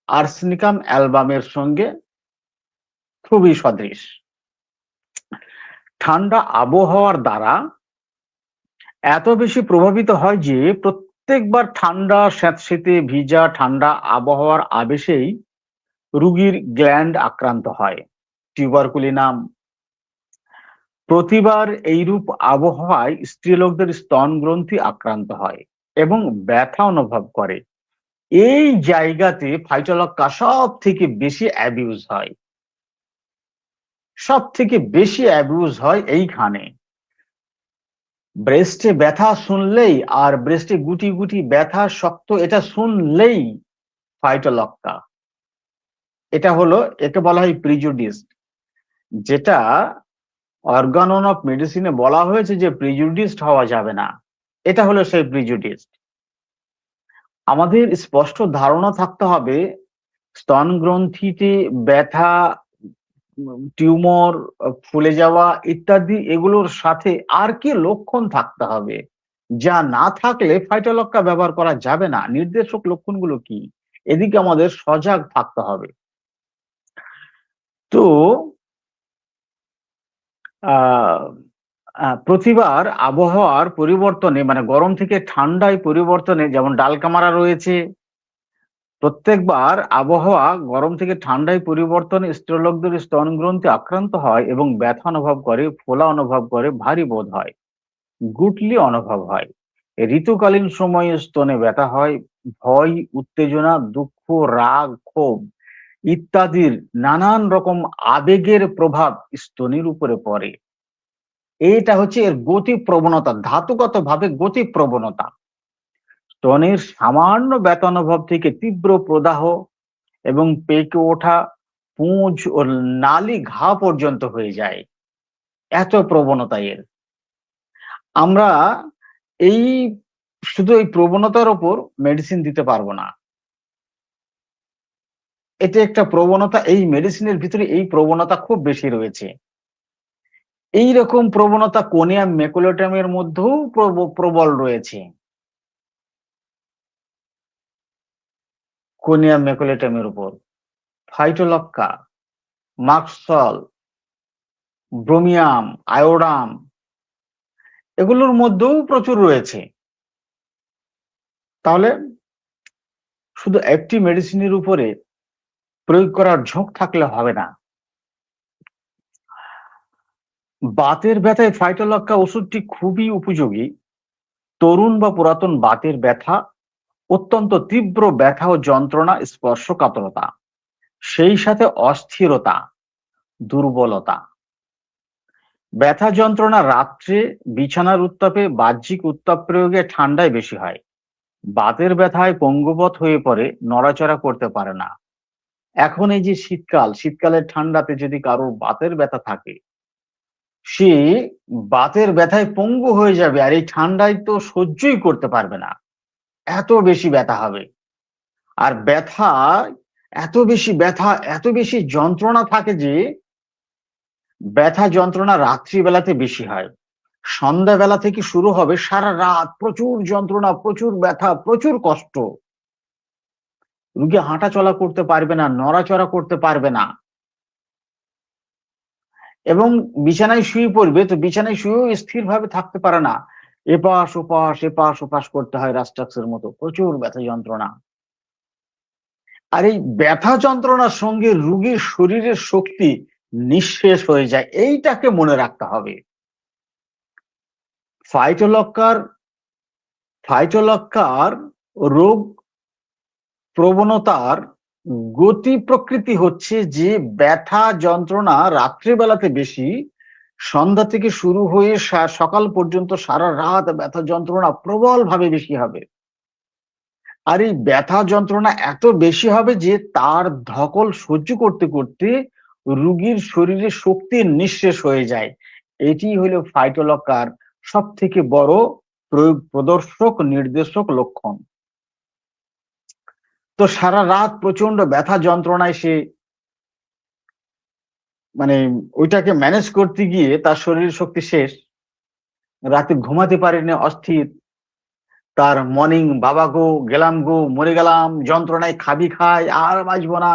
Speaker 1: আর্সেনিকাম অ্যালবামের সঙ্গে খুবই সদৃশ। ঠান্ডা আবহাওয়ার দ্বারা এত বেশি প্রভাবিত হয় যে প্রত্যেকবার ঠান্ডা, স্যাঁতসেঁতে, ভিজা, ঠান্ডা আবহাওয়ার আবেশেই রোগীর গ্ল্যান্ড আক্রান্ত হয়, টিউবারকুলিনাম। প্রতিবার এইরূপ আবহাওয়ায় স্ত্রীলোকদের স্তন গ্রন্থি আক্রান্ত হয় এবং ব্যথা অনুভব করে। এই জায়গাতে ফাইটোলক্কা সব থেকে বেশি অ্যাবিউজ হয়, সব থেকে বেশি অ্যাবিউজ হয় এইখানে। ব্রেস্টে ব্যথা শুনলেই আর ব্রেস্টে গুটি গুটি ব্যথা, শক্ত, এটা শুনলেই ফাইটোলক্কা। এটা হলো, একে বলা হয় প্রিজুডিস, যেটা অর্গানন অফ মেডিসিনে বলা হয়েছে যে প্রিজুডিসড হওয়া যাবে না। এটা হলো সেই প্রিজুডিস। আমাদের স্পষ্ট ধারণা থাকতে হবে স্তন গ্রন্থিতে ব্যথা, টিউমার, ফুলে যাওয়া ইত্যাদি, এগুলোর সাথে আর কি লক্ষণ থাকতে হবে, যা না থাকলে ফাইটোলক্কা ব্যবহার করা যাবে না। নির্দেশক লক্ষণগুলো কি, এদিকে আমাদের সজাগ থাকতে হবে। তো প্রতিবার আবহাওয়ার পরিবর্তনে, মানে গরম থেকে ঠান্ডায় পরিবর্তনে, যেমন ডালকামারা রয়েছে, প্রত্যেকবার আবহাওয়া গরম থেকে ঠান্ডায় পরিবর্তনে স্ত্রীলোকদের স্তন গ্রন্থি আক্রান্ত হয় এবং ব্যথা অনুভব করে, ফোলা অনুভব করে, ভারী বোধ হয়, গুটলি অনুভব হয়। ঋতুকালীন সময়ে স্তনে ব্যথা হয়, ভয়, উত্তেজনা, দুঃখ, রাগ, ক্ষোভ, ইত্যাদির নানান রকম আবেগের প্রভাব স্তনের উপরে পড়ে। এইটা হচ্ছে এর গতি প্রবণতা, ধাতুগত ভাবে গতি প্রবণতা। স্তনের সামান্য ব্যথানুভব থেকে তীব্র প্রদাহ এবং পেকে ওঠা পুঁজ ও নালি ঘা পর্যন্ত হয়ে যায়, এত প্রবণতা এর। আমরা এই শুধু এই প্রবণতার ওপর মেডিসিন দিতে পারবো না। এটা একটা প্রবণতা, এই মেডিসিনের ভিতরে এই প্রবণতা খুব বেশি রয়েছে। এই রকম প্রবণতা কোনিয়া ম্যাকুলেটামের মধ্যেও প্রবল রয়েছে। কোনিয়া ম্যাকুলেটামের উপর ফাইটোলক্কা, মাক্সল, ব্রোমিয়াম, আয়োডাম এগুলোর মধ্যেও প্রচুর রয়েছে। তাহলে শুধু একটি মেডিসিনের উপরে প্রয়োগ করার ঝোঁক থাকলে হবে না। বাতের ব্যথায় ফাইটোলক্কা ওষুধটি খুবই উপযোগী। তরুণ বা পুরাতন বাতের ব্যথা, অত্যন্ত তীব্র ব্যথা ও যন্ত্রণা, স্পর্শকাতরতা, সেই সাথে অস্থিরতা, দুর্বলতা, ব্যথা যন্ত্রণা রাত্রে বিছানার উত্তাপে বাহ্যিক উত্তাপ প্রয়োগে ঠান্ডায় বেশি হয়। বাতের ব্যথায় পঙ্গুবৎ হয়ে পড়ে, নড়াচড়া করতে পারে না। এখন এই যে শীতকাল, শীতকালের ঠান্ডাতে যদি কারো বাতের ব্যথা থাকে, সে বাতের ব্যথায় পঙ্গু হয়ে যাবে, আর এই ঠান্ডায় তো সহ্যই করতে পারবে না, এত বেশি ব্যথা হবে। আর ব্যথা, এত বেশি ব্যথা, এত বেশি যন্ত্রণা থাকে যে ব্যথা যন্ত্রণা রাত্রিবেলাতে বেশি হয়। সন্ধ্যাবেলা থেকে শুরু হবে, সারা রাত প্রচুর যন্ত্রণা, প্রচুর ব্যথা, প্রচুর কষ্ট। রোগী হাঁটা চলা করতে পারবে না, নড়াচড়া করতে পারবে না, এবং বিছানায় শুয়ে পড়বে তো বিছানায় শুয়েও স্থিরভাবে থাকতে পারে না, এপাশ ওপাশ এপাশ ওপাশ করতে হয় রাস্টাক্সের মতো, প্রচুর ব্যথা যন্ত্রণা। আর এই ব্যথা যন্ত্রণার সঙ্গে রোগীর শরীরের শক্তি নিঃশেষ হয়ে যায়, এইটাকে মনে রাখতে হবে। ফাইটোলক্কার ফাইটোলক্কার রোগ প্রবণতার গতি প্রকৃতি হচ্ছে যে ব্যথা যন্ত্রণা রাত্রিবেলাতে বেশি, সন্ধ্যা থেকে শুরু হয়ে সকাল পর্যন্ত সারা রাত ব্যথা যন্ত্রণা প্রবল ভাবে বেশি হবে। আর এই ব্যথা যন্ত্রণা এত বেশি হবে যে তার ধকল সহ্য করতে করতে রোগীর শরীরে শক্তির নিঃশেষ হয়ে যায়। এটি হলো ফাইটোলক্কার সব থেকে বড় প্রয়োগ প্রদর্শক নির্দেশক লক্ষণ। তো সারা রাত প্রচন্ড ব্যথা যন্ত্রণায় সে মানে ওইটাকে ম্যানেজ করতে গিয়ে তার শরীরের শক্তি শেষ, রাতে ঘুমাতে পারেনি, অস্থির, তার মর্নিং বাবা গো গেলাম গো মরে গেলাম, যন্ত্রণায় খাবি খাই আর বাঁচবো না,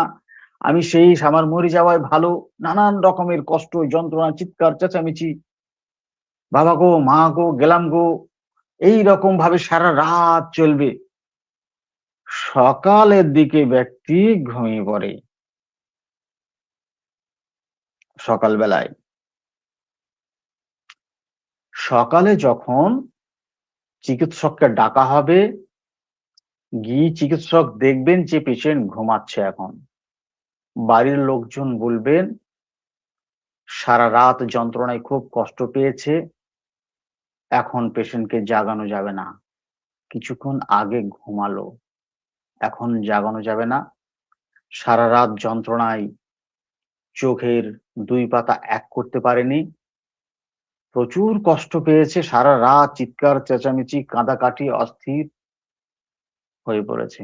Speaker 1: আমি সেই আমার মরে যাওয়ায় ভালো, নানান রকমের কষ্ট যন্ত্রণা, চিৎকার চেঁচামেচি, বাবা গো মা গো গেলাম গো, এই রকম ভাবে সারা রাত চলবে। সকালের দিকে ব্যক্তি ঘুমিয়ে পড়ে। সকালবেলায় সকালে যখন চিকিৎসককে ডাকা হবে, গিয়ে চিকিৎসক দেখবেন যে পেশেন্ট ঘুমাচ্ছে, এখন বাড়ির লোকজন বলবেন সারা রাত যন্ত্রণায় খুব কষ্ট পেয়েছে, এখন পেশেন্টকে জাগানো যাবে না, কিছুক্ষণ আগে ঘুমালো, এখন জাগানো যাবে না, সারা রাত যন্ত্রণায় চোখের দুই পাতা এক করতে পারেনি, প্রচুর কষ্ট পেয়েছে, সারা রাত চিৎকার চেঁচামেচি কাঁদাকাটি অস্থির হয়ে পড়েছে,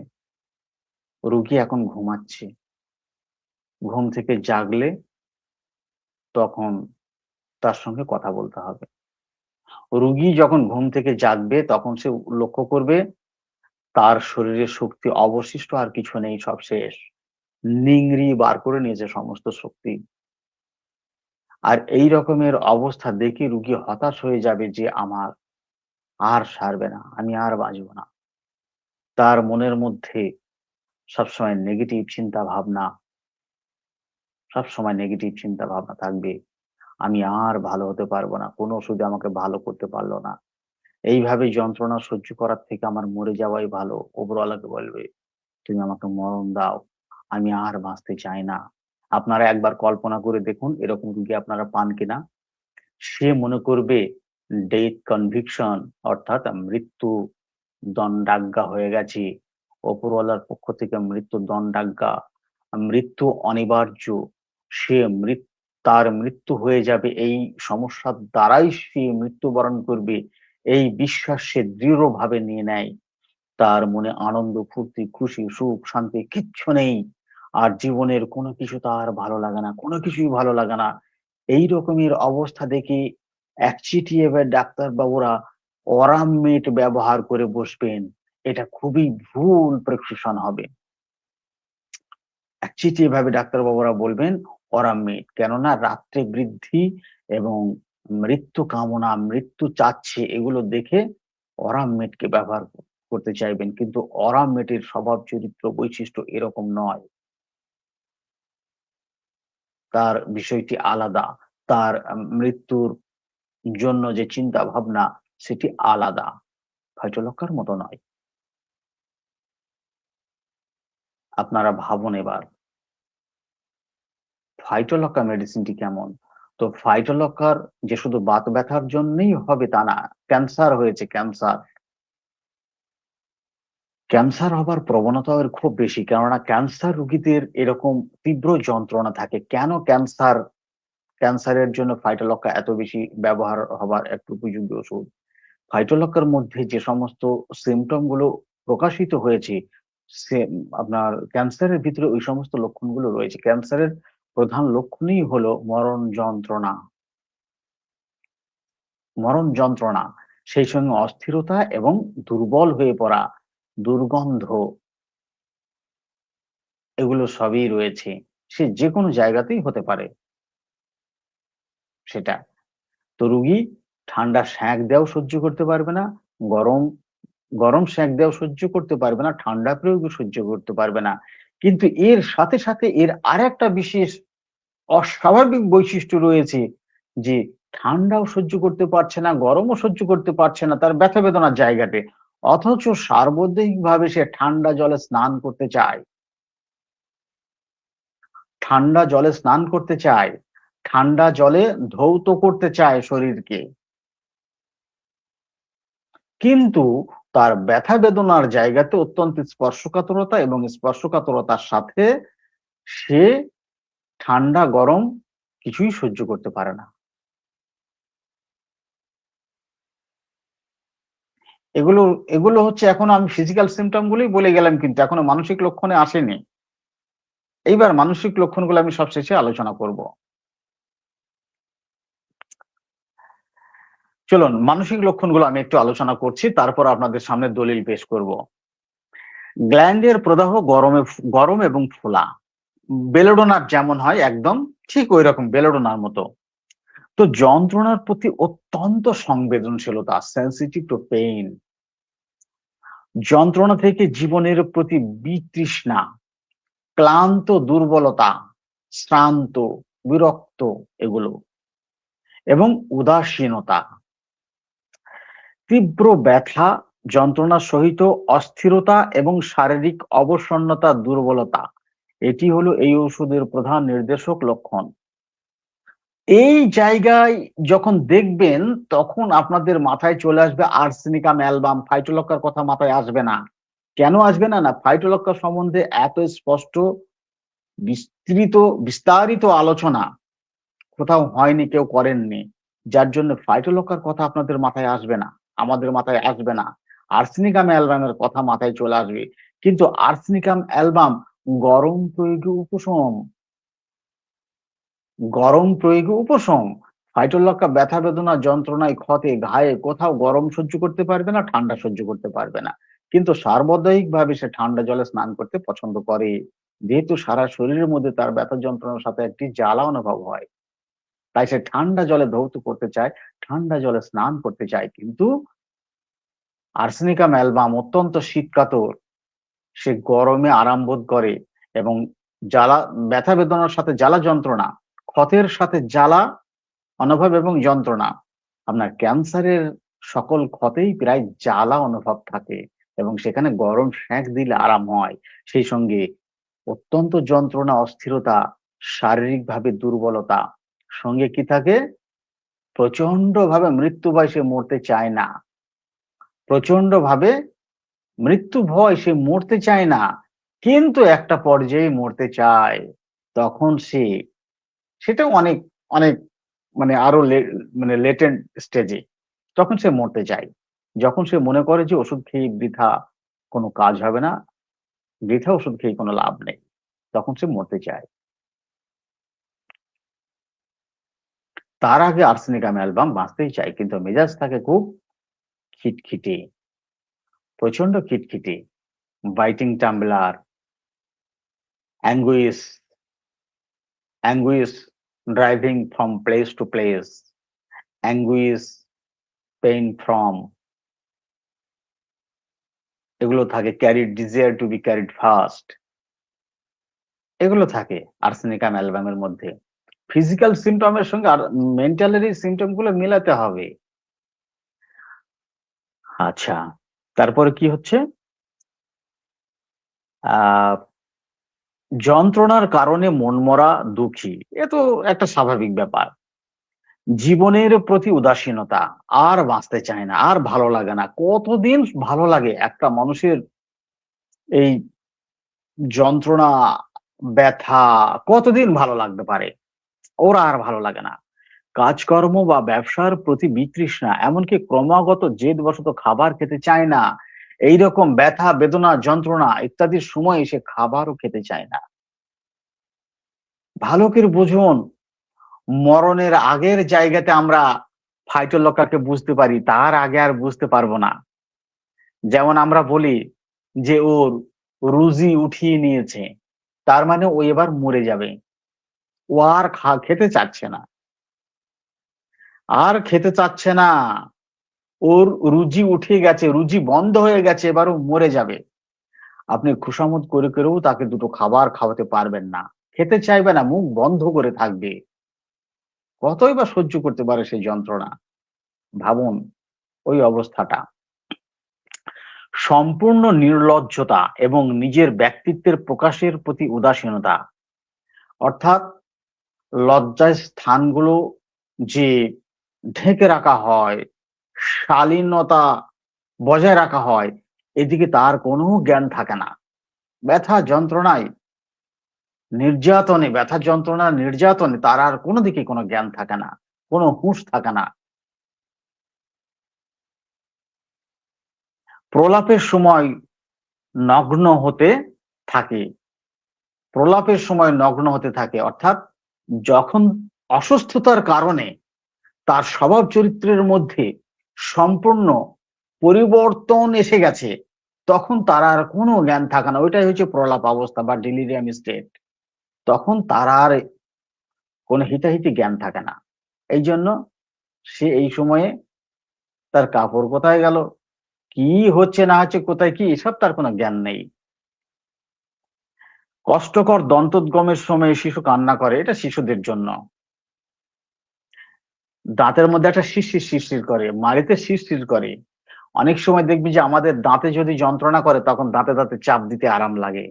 Speaker 1: রোগী এখন ঘুমাচ্ছে, ঘুম থেকে জাগলে তখন তার সঙ্গে কথা বলতে হবে। রোগী যখন ঘুম থেকে জাগবে তখন সে লক্ষ্য করবে তার শরীরে শক্তি অবশিষ্ট আর কিছু নেই, সব শেষ, নিংড়ি বার করে নিয়েছে সমস্ত শক্তি। আর এই রকমের অবস্থা দেখে রোগী হতাশ হয়ে যাবে যে আমার আর সারবে না, আমি আর বাঁচবো না। তার মনের মধ্যে সবসময় নেগেটিভ চিন্তা ভাবনা, সবসময় নেগেটিভ চিন্তা ভাবনা থাকবে, আমি আর ভালো হতে পারবো না, কোনো ওষুধে আমাকে ভালো করতে পারলো না, এইভাবে যন্ত্রণা সহ্য করার থেকে আমার মরে যাওয়াই ভালো। ওপরওয়ালাকে বলবে তুমি আমাকে মরণ দাও, আমি আর বাঁচতে চাই না। আপনারা একবার কল্পনা করে দেখুন এরকম রোগী আপনারা পান কিনা। সে মনে করবে ডেথ কনভিকশন অর্থাৎ মৃত্যু দণ্ডাজ্ঞা হয়ে গেছি, ওপরওয়ালার পক্ষ থেকে মৃত্যু দণ্ডাজ্ঞা, মৃত্যু অনিবার্য, সে তার মৃত্যু হয়ে যাবে, এই সমস্যার দ্বারাই সে মৃত্যুবরণ করবে, এই বিশ্বাস সে দৃঢ়ভাবে নিয়ে নেয়। তার মনে আনন্দ, ফুর্তি, খুশি, সুখ, শান্তি কিচ্ছু নেই। আর জীবনের কোনো কিছু তার ভালো লাগে না, কোনো কিছুই ভালো লাগে না। এই রকমের অবস্থা দেখে একচিটিয়ে ডাক্তার বাবুরা অরামমেট ব্যবহার করে বসবেন, এটা খুবই ভুল প্রেসক্রিপশন হবে। একচিটিয়ে ভাবে ডাক্তার বাবুরা বলবেন অরামমেট, কেননা রাত্রে বৃদ্ধি এবং মৃত্যু কামনা, মৃত্যু চাচ্ছে, এগুলো দেখে অরামমেটকে ব্যবহার করতে চাইবেন, কিন্তু অরামমেটের স্বভাব চরিত্র বৈশিষ্ট্য এরকম নয়। তার বিষয়টি আলাদা, তার মৃত্যুর জন্য যে চিন্তা ভাবনা সেটি আলাদা, ফাইটোলক্কার মতো নয়। আপনারা ভাবুন এবার ফাইটোলক্কা মেডিসিনটি কেমন। তো ফাইটোলক্কার যে শুধু বাত ব্যথার জন্যই হবে তা না, ক্যান্সার হয়েছে, ক্যান্সার হবার প্রবণতাও এর খুব বেশি, কেননা ক্যান্সার রোগীদের এরকম তীব্র যন্ত্রণা থাকে। কেন ক্যান্সারের জন্য ফাইটোলক্কা এত বেশি ব্যবহার হবার একটু উপযোগী ওষুধ। ফাইটোলক্কার মধ্যে যে সমস্ত সিমটম গুলো প্রকাশিত হয়েছে, সে আপনার ক্যান্সারের ভিতরে ওই সমস্ত লক্ষণগুলো রয়েছে। ক্যান্সারের প্রধান লক্ষণই হলো মরণ যন্ত্রণা, সেই সঙ্গে অস্থিরতা এবং দুর্বল হয়ে পড়া, দুর্গন্ধ, এগুলো সবই রয়েছে। সে যে কোনো জায়গাতেই হতে পারে সেটা। তো রুগী ঠান্ডা সেঁক দেওয়াও সহ্য করতে পারবে না, গরম গরম সেঁক দেওয়াও সহ্য করতে পারবে না, ঠান্ডা প্রয়োগও সহ্য করতে পারবে না। কিন্তু এর সাথে সাথে এর আরেকটা বিশেষ অস্বাভাবিক বৈশিষ্ট্য রয়েছে, যে ঠান্ডাও সহ্য করতে পারছে না, গরমও সহ্য করতে পারছে না তার ব্যথা বেদনার জায়গাতে, অথচ সার্বজনীন ভাবে সে ঠান্ডা জলে স্নান করতে চায়, ঠান্ডা জলে স্নান করতে চায়, ঠান্ডা জলে ধৌত করতে চায় শরীরকে। কিন্তু তার ব্যথা বেদনার জায়গাতে অত্যন্ত স্পর্শকাতরতা, এবং স্পর্শকাতরতার সাথে সে ঠান্ডা গরম কিছুই সহ্য করতে পারে না। এগুলো এগুলো হচ্ছে, এখনো আমি ফিজিক্যাল সিমটম গুলোই বলে গেলাম, কিন্তু এখনো মানসিক লক্ষণে আসেনি। এইবার মানসিক লক্ষণগুলো আমি সবশেষে আলোচনা করব। চলুন মানসিক লক্ষণগুলো আমি একটু আলোচনা করছি, তারপর আপনাদের সামনে দলিল পেশ করব। গ্ল্যান্ডের প্রদাহ গরম এবং ফোলা, বেলোডোনার যেমন হয় একদম ঠিক ওই রকম বেলোডোনার মতো। তো যন্ত্রণার প্রতি অত্যন্ত সংবেদনশীলতা, সেন্সিটিভ টু পেইন, যন্ত্রণা থেকে জীবনের প্রতি বিতৃষ্ণা, ক্লান্ত, দুর্বলতা, শ্রান্ত, বিরক্ত, এগুলো, এবং উদাসীনতা, তীব্র ব্যথা, যন্ত্রণা সহিত অস্থিরতা এবং শারীরিক অবসন্নতা, দুর্বলতা, এটি হলো এই ওষুধের প্রধান নির্দেশক লক্ষণ। এই জায়গায় যখন দেখবেন তখন আপনাদের মাথায় চলে আসবে আর্সেনিকাম অ্যালবাম, ফাইটোলক্কার কথা মাথায় আসবে না। কেন আসবে না? না, ফাইটোলক্কা সম্বন্ধে এত স্পষ্ট বিস্তারিত আলোচনা কোথাও হয়নি, কেউ করেননি, যার জন্য ফাইটোলক্কার কথা আপনাদের মাথায় আসবে না, আমাদের মাথায় আসবে না। আর্সেনিকাম অ্যালবামের কথা মাথায় চলে আসবে। কিন্তু আর্সেনিকাম অ্যালবাম গরম প্রয়োগে উপশম, ফাইটোলক্কা ব্যথা বেদনা, যন্ত্রণায়, ক্ষতে, ঘায়ে কোথাও গরম সহ্য করতে পারবে না, ঠান্ডা সহ্য করতে পারবে না। কিন্তু সার্বদায়িক ভাবে সে ঠান্ডা জলে স্নান করতে পছন্দ করে, যেহেতু সারা শরীরের মধ্যে তার ব্যথা যন্ত্রণার সাথে একটি জ্বালা অনুভব হয়, তাই সে ঠান্ডা জলে ধৌত করতে চায়, ঠান্ডা জলে স্নান করতে চায়। কিন্তু আর্সেনিকাম অ্যালবাম অত্যন্ত শীতকাতর, সে গরমে আরাম বোধ করে, এবং জ্বালা, ব্যথা বেদনার সাথে জ্বালা যন্ত্রণা, ক্ষতের সাথে জ্বালা অনুভব এবং যন্ত্রণা। আপনার ক্যান্সারের সকল ক্ষতেই প্রায় জ্বালা অনুভব থাকে, এবং সেখানে গরম সেঁক দিলে আরাম হয়। সেই সঙ্গে অত্যন্ত যন্ত্রণা, অস্থিরতা, শারীরিকভাবে দুর্বলতা, সঙ্গে কি থাকে? প্রচন্ড ভাবে মৃত্যু ভয়, সে মরতে চায় না। প্রচন্ড ভাবে মৃত্যু ভয়, সে মরতে চায় না, কিন্তু একটা পর্যায়ে মরতে চায়। তখন সে, সেটা অনেক অনেক মানে আরো মানে লেটেন্ট স্টেজে, তখন সে মরতে চায়। যখন সে মনে করে যে ওষুধ খেয়ে বৃথা কোনো কাজ হবে না, বৃথা ওষুধ খেয়ে কোনো লাভ নেই, তখন সে মরতে চায়। তার আগে আর্সেনিক অ্যালবাম বাঁচতেই চায়, কিন্তু মেজাজ থাকে খুব খিটখিটে, প্রচন্ড খিটখিটে। Biting tumbler, anguish, anguish driving from place to place, anguish pain from, এগুলো থাকে। Carried desire to be carried fast, এগুলো থাকে আর্সেনিক অ্যালবামের মধ্যে। ফিজিক্যাল সিমটমের সঙ্গে আর মেন্টালের এই সিমটম গুলো মেলাতে হবে। আচ্ছা, তারপরে কি হচ্ছে? আহ যন্ত্রণার কারণে মনমরা, দুঃখী, এ তো একটা স্বাভাবিক ব্যাপার। জীবনের প্রতি উদাসীনতা, আর বাঁচতে চায় না, আর ভালো লাগে না। কতদিন ভালো লাগে একটা মানুষের এই যন্ত্রণা, ব্যথা, কতদিন ভালো লাগতে পারে? ওরা আর ভালো লাগে না। কাজকর্ম বা ব্যবসার প্রতি বিতৃষ্ণা, এমনকি ক্রমাগত জেদবশত খাবার খেতে চায় না। এইরকম ব্যথা, বেদনা, যন্ত্রণা ইত্যাদির সময় সে খাবারও খেতে চায় না। ভালো করে বুঝুন, মরণের আগের জায়গাতে আমরা ফাইটোলকাকে বুঝতে পারি, তার আগে আর বুঝতে পারবো না। যেমন আমরা বলি যে ওর রুজি উঠিয়ে নিয়েছে, তার মানে ও এবার মরে যাবে। ও আর খেতে চাচ্ছে না, আর খেতে চাচ্ছে না। ওর রুজি উঠে গেছে, রুজি বন্ধ হয়ে গেছে, এবার ও মরে যাবে। আপনি খুশামত করে করেও তাকে দুটো খাবার খাওয়াতে পারবেন না, খেতে চাইবে না, মুখ বন্ধ করে থাকবে। কতই বা সহ্য করতে পারে সেই যন্ত্রণা? ভাবুন ওই অবস্থাটা। সম্পূর্ণ নির্লজ্জতা এবং নিজের ব্যক্তিত্বের প্রকাশের প্রতি উদাসীনতা, অর্থাৎ লজ্জার স্থানগুলো যে ঢেকে রাখা হয়, শালীনতা বজায় রাখা হয়, এদিকে তার কোনো জ্ঞান থাকে না। ব্যথা যন্ত্রণায়, নির্যাতনে, ব্যথা যন্ত্রণা নির্যাতনে তার আর কোনো দিকে কোনো জ্ঞান থাকে না, কোনো হুঁশ থাকে না। প্রলাপের সময় নগ্ন হতে থাকে, প্রলাপের সময় নগ্ন হতে থাকে, অর্থাৎ যখন অসুস্থতার কারণে তার স্বভাব চরিত্রের মধ্যে সম্পূর্ণ পরিবর্তন এসে গেছে, তখন তার আর কোনো জ্ঞান থাকে না। ওইটাই হচ্ছে প্রলাপ অবস্থা বা ডিলিরিয়াম স্টেট। তখন তার আর কোনো হিতাহিতি জ্ঞান থাকে না। এই জন্য সে এই সময়ে তার কাপড় কোথায় গেল, কি হচ্ছে না হচ্ছে, কোথায় কি, এসব তার কোনো জ্ঞান নেই। কষ্টকর দন্তোদ্গমের সময় শিশু কান্না করে, এটা শিশুদের জন্য। দাঁতের মধ্যে একটা শিরশির শিরশির করে, মাড়িতে শিরশির করে। অনেক সময় দেখবি যে আমাদের দাঁতে যদি যন্ত্রণা করে, তখন দাঁতে দাঁতে চাপ দিতে আরাম লাগে।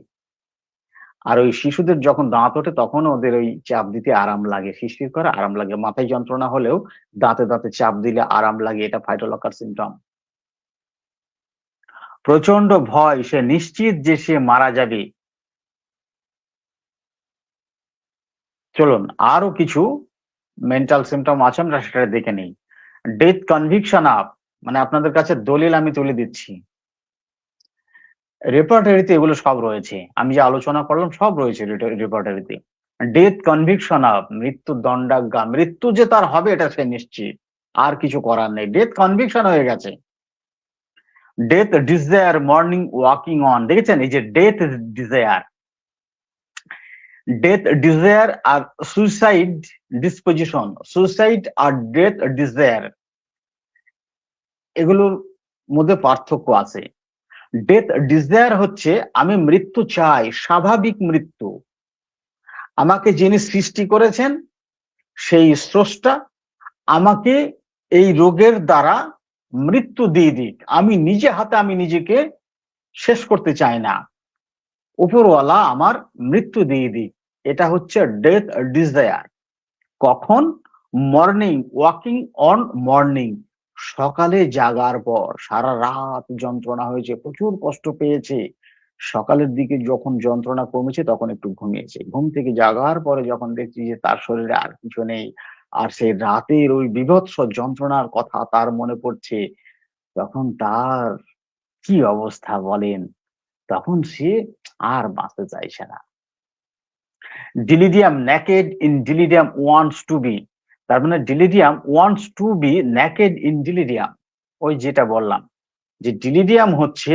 Speaker 1: আর ওই শিশুদের যখন দাঁত ওঠে, তখন ওদের ওই চাপ দিতে আরাম লাগে, শিরশির করে আরাম লাগে। মাথায় যন্ত্রণা হলেও দাঁতে দাঁতে চাপ দিলে আরাম লাগে, এটা ফাইটোলকার সিমটম। প্রচন্ড ভয়, সে নিশ্চিত যে সে মারা যাবে। চলুন আরো কিছু মেন্টাল সিমটম আছে, আমরা সেটা দেখে নিই। ডেথ কনভিকশন আপ, মানে আপনাদের কাছে দলিল আমি তুলে দিচ্ছি। রেপার্টারিতে এগুলো সব রয়েছে, আমি যে আলোচনা করলাম সব রয়েছে রেপার্টারিতে। ডেথ কনভিকশন আপ, মৃত্যু দণ্ডাজ্ঞা, মৃত্যু যে তার হবে এটা সে নিশ্চিত, আর কিছু করার নেই, ডেথ কনভিকশন হয়ে গেছে। Death desire morning waking on, দেখেছেন এই যে ডেথ ডিজায়ার, ডেথ ডিজায়ার আর সুইসাইড ডিসপোজিশন, সুইসাইড আর ডেথ ডিজায়ার, এগুলোর মধ্যে পার্থক্য আছে। ডেথ ডিজায়ার হচ্ছে আমি মৃত্যু চাই, স্বাভাবিক মৃত্যু। আমাকে যিনি সৃষ্টি করেছেন সেই স্রষ্টা আমাকে এই রোগের দ্বারা মৃত্যু দিয়ে দিক, আমি নিজে হাতে আমি নিজেকে শেষ করতে চাই না। উপরওয়ালা আমার মৃত্যু দিয়ে দিক, এটা হচ্ছে ডেথ ডিজায়ার। কখন? মর্নিং, ওয়াকিং অন মর্নিং, সকালে জাগার পর সারা রাত যন্ত্রণা হয়েছে, প্রচুর কষ্ট পেয়েছে, সকালের দিকে যখন যন্ত্রণা কমেছে তখন একটু ঘুমিয়েছে, ঘুম থেকে জাগার পরে যখন দেখছি যে তার শরীরে আর কিছু নেই, আর সেই রাতের ওই বীভৎস যন্ত্রণার কথা তার মনে পড়ছে, তখন তার কি অবস্থা বলেন? তখন সে আর বাঁচতে চাইছে না। Delirium, naked in delirium wants to be, তার মানে delirium wants to be naked in delirium. ওই যেটা বললাম যে ডিলিডিয়াম হচ্ছে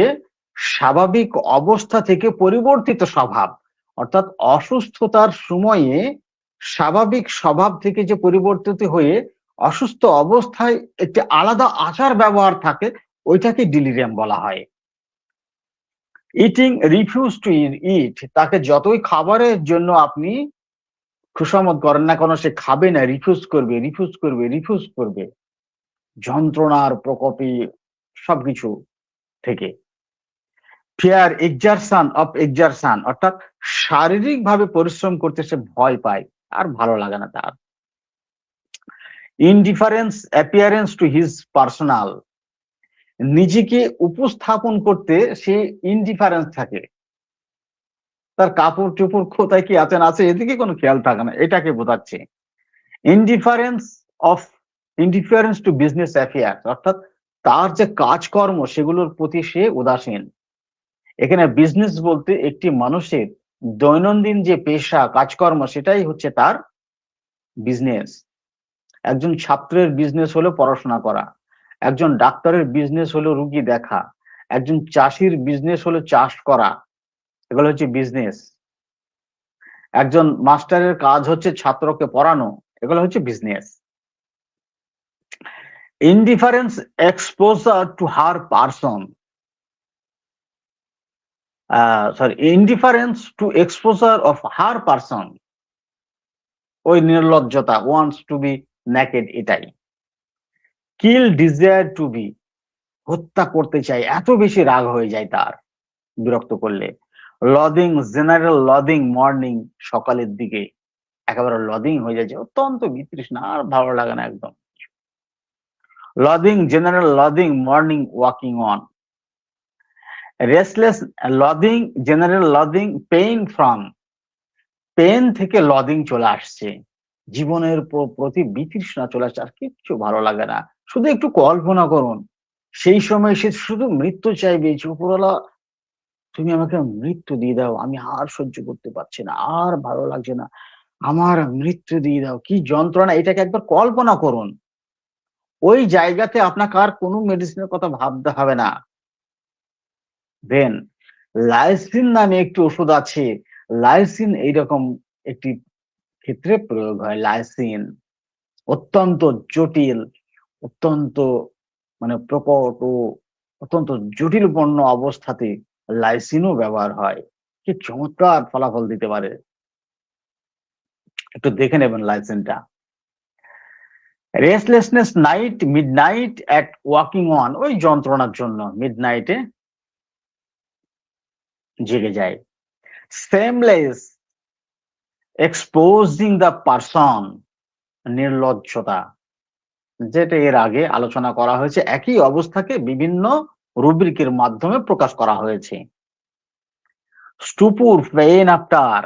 Speaker 1: স্বাভাবিক অবস্থা থেকে পরিবর্তিত স্বভাব, অর্থাৎ অসুস্থতার সময়ে স্বাভাবিক স্বভাব থেকে যে পরিবর্তিত হয়ে অসুস্থ অবস্থায় একটি আলাদা আচার ব্যবহার থাকে, ওইটাকে ডিলিরিয়াম বলা হয়। ইটিং রিফিউজ টু ইট, তাকে যতই খাবারের জন্য আপনি খুশামত করেন না কেন, সে খাবে না, রিফিউজ করবে, রিফিউজ করবে, রিফিউজ করবে, যন্ত্রণার প্রকোপে সবকিছু থেকে। ফিয়ার এক্সারশন অফ এক্সারশন, অর্থাৎ শারীরিক ভাবে পরিশ্রম করতে সে ভয় পায়, আর ভালো লাগে না তার। Indifference appearance to his personal, নিজেকে উপস্থাপন করতে সে ইনডিফারেন্স থাকে, তার কাপড় চোপড় কোথায় কি আছে না আছে এদিকে কোনো খেয়াল থাকে না, এটাকে বোঝাচ্ছে। Indifference of indifference to business affairs, অর্থাৎ তার যে কাজকর্ম সেগুলোর প্রতি সে উদাসীন। এখানে বিজনেস বলতে একটি মানুষের দৈনন্দিন যে পেশা কাজকর্ম সেটাই হচ্ছে তার বিজনেস। একজন ছাত্রের বিজনেস হলো পড়াশোনা করা, একজন ডাক্তারের বিজনেস হলো রুগী দেখা, একজন চাষির বিজনেস হলো চাষ করা, এগুলো হচ্ছে বিজনেস। একজন মাস্টারের কাজ হচ্ছে ছাত্রকে পড়ানো, এগুলো হচ্ছে business. Indifference exposure to her person, indifference to exposure of her person, ওই নির্লজ্জতা, ওয়ান্টস টু বি নেকেড, এটাই। কিল ডিজায়ার টু বি, হত্যা করতে চাই, এত বেশি রাগ হয়ে যায় তার বিরক্ত করলে। লদিং, জেনারেল লদিং মর্নিং, সকালের দিকে একেবারে লদিং হয়ে যাচ্ছে, অত্যন্ত বিতৃষ্ণা, আর ভালো লাগে না একদম। Loathing, general loathing morning waking on, restless loathing, general loathing pain from, pain থেকে লদিং চলে আসছে, জীবনের প্রতি বিতৃষ্ণা চলে আসছে, আর কিচ্ছু ভালো লাগে না। শুধু একটু কল্পনা করুন, সেই সময় সে শুধু মৃত্যু চাইবে, উপরওয়ালা তুমি আমাকে মৃত্যু দিয়ে দাও, আমি আর সহ্য করতে পারছি না, আর ভালো লাগছে না, আমার মৃত্যু দিয়ে দাও, কি যন্ত্রণা, এটাকে একবার কল্পনা করুন। ওই জায়গাতে আপনাকে আর কোনো মেডিসিনের কথা ভাবতে হবে না। দেন লাইসিন নামে একটি ওষুধ আছে, লাইসিন এইরকম একটি ক্ষেত্রে প্রয়োগ হয়। লাইসিন অত্যন্ত জটিল, অত্যন্ত মানে প্রকট ও অত্যন্ত জটিলপূর্ণ অবস্থাতে লাইসিনও ব্যবহার হয়, কি চমৎকার ফলাফল দিতে পারে, একটু দেখে নেবেন লাইসিনটা। Restlessness night, mid night at waking on, ওই যন্ত্রণার জন্য মিড নাইটে জেগে যায়। সেমলেস এক্সপোজিং দ্য পারসন, নির্লজ্জতা, যেটা এর আগে আলোচনা করা হয়েছে, একই অবস্থাকে বিভিন্ন রুব্রিকের মাধ্যমে প্রকাশ করা হয়েছে। স্টুপুর, পেইন আফটার,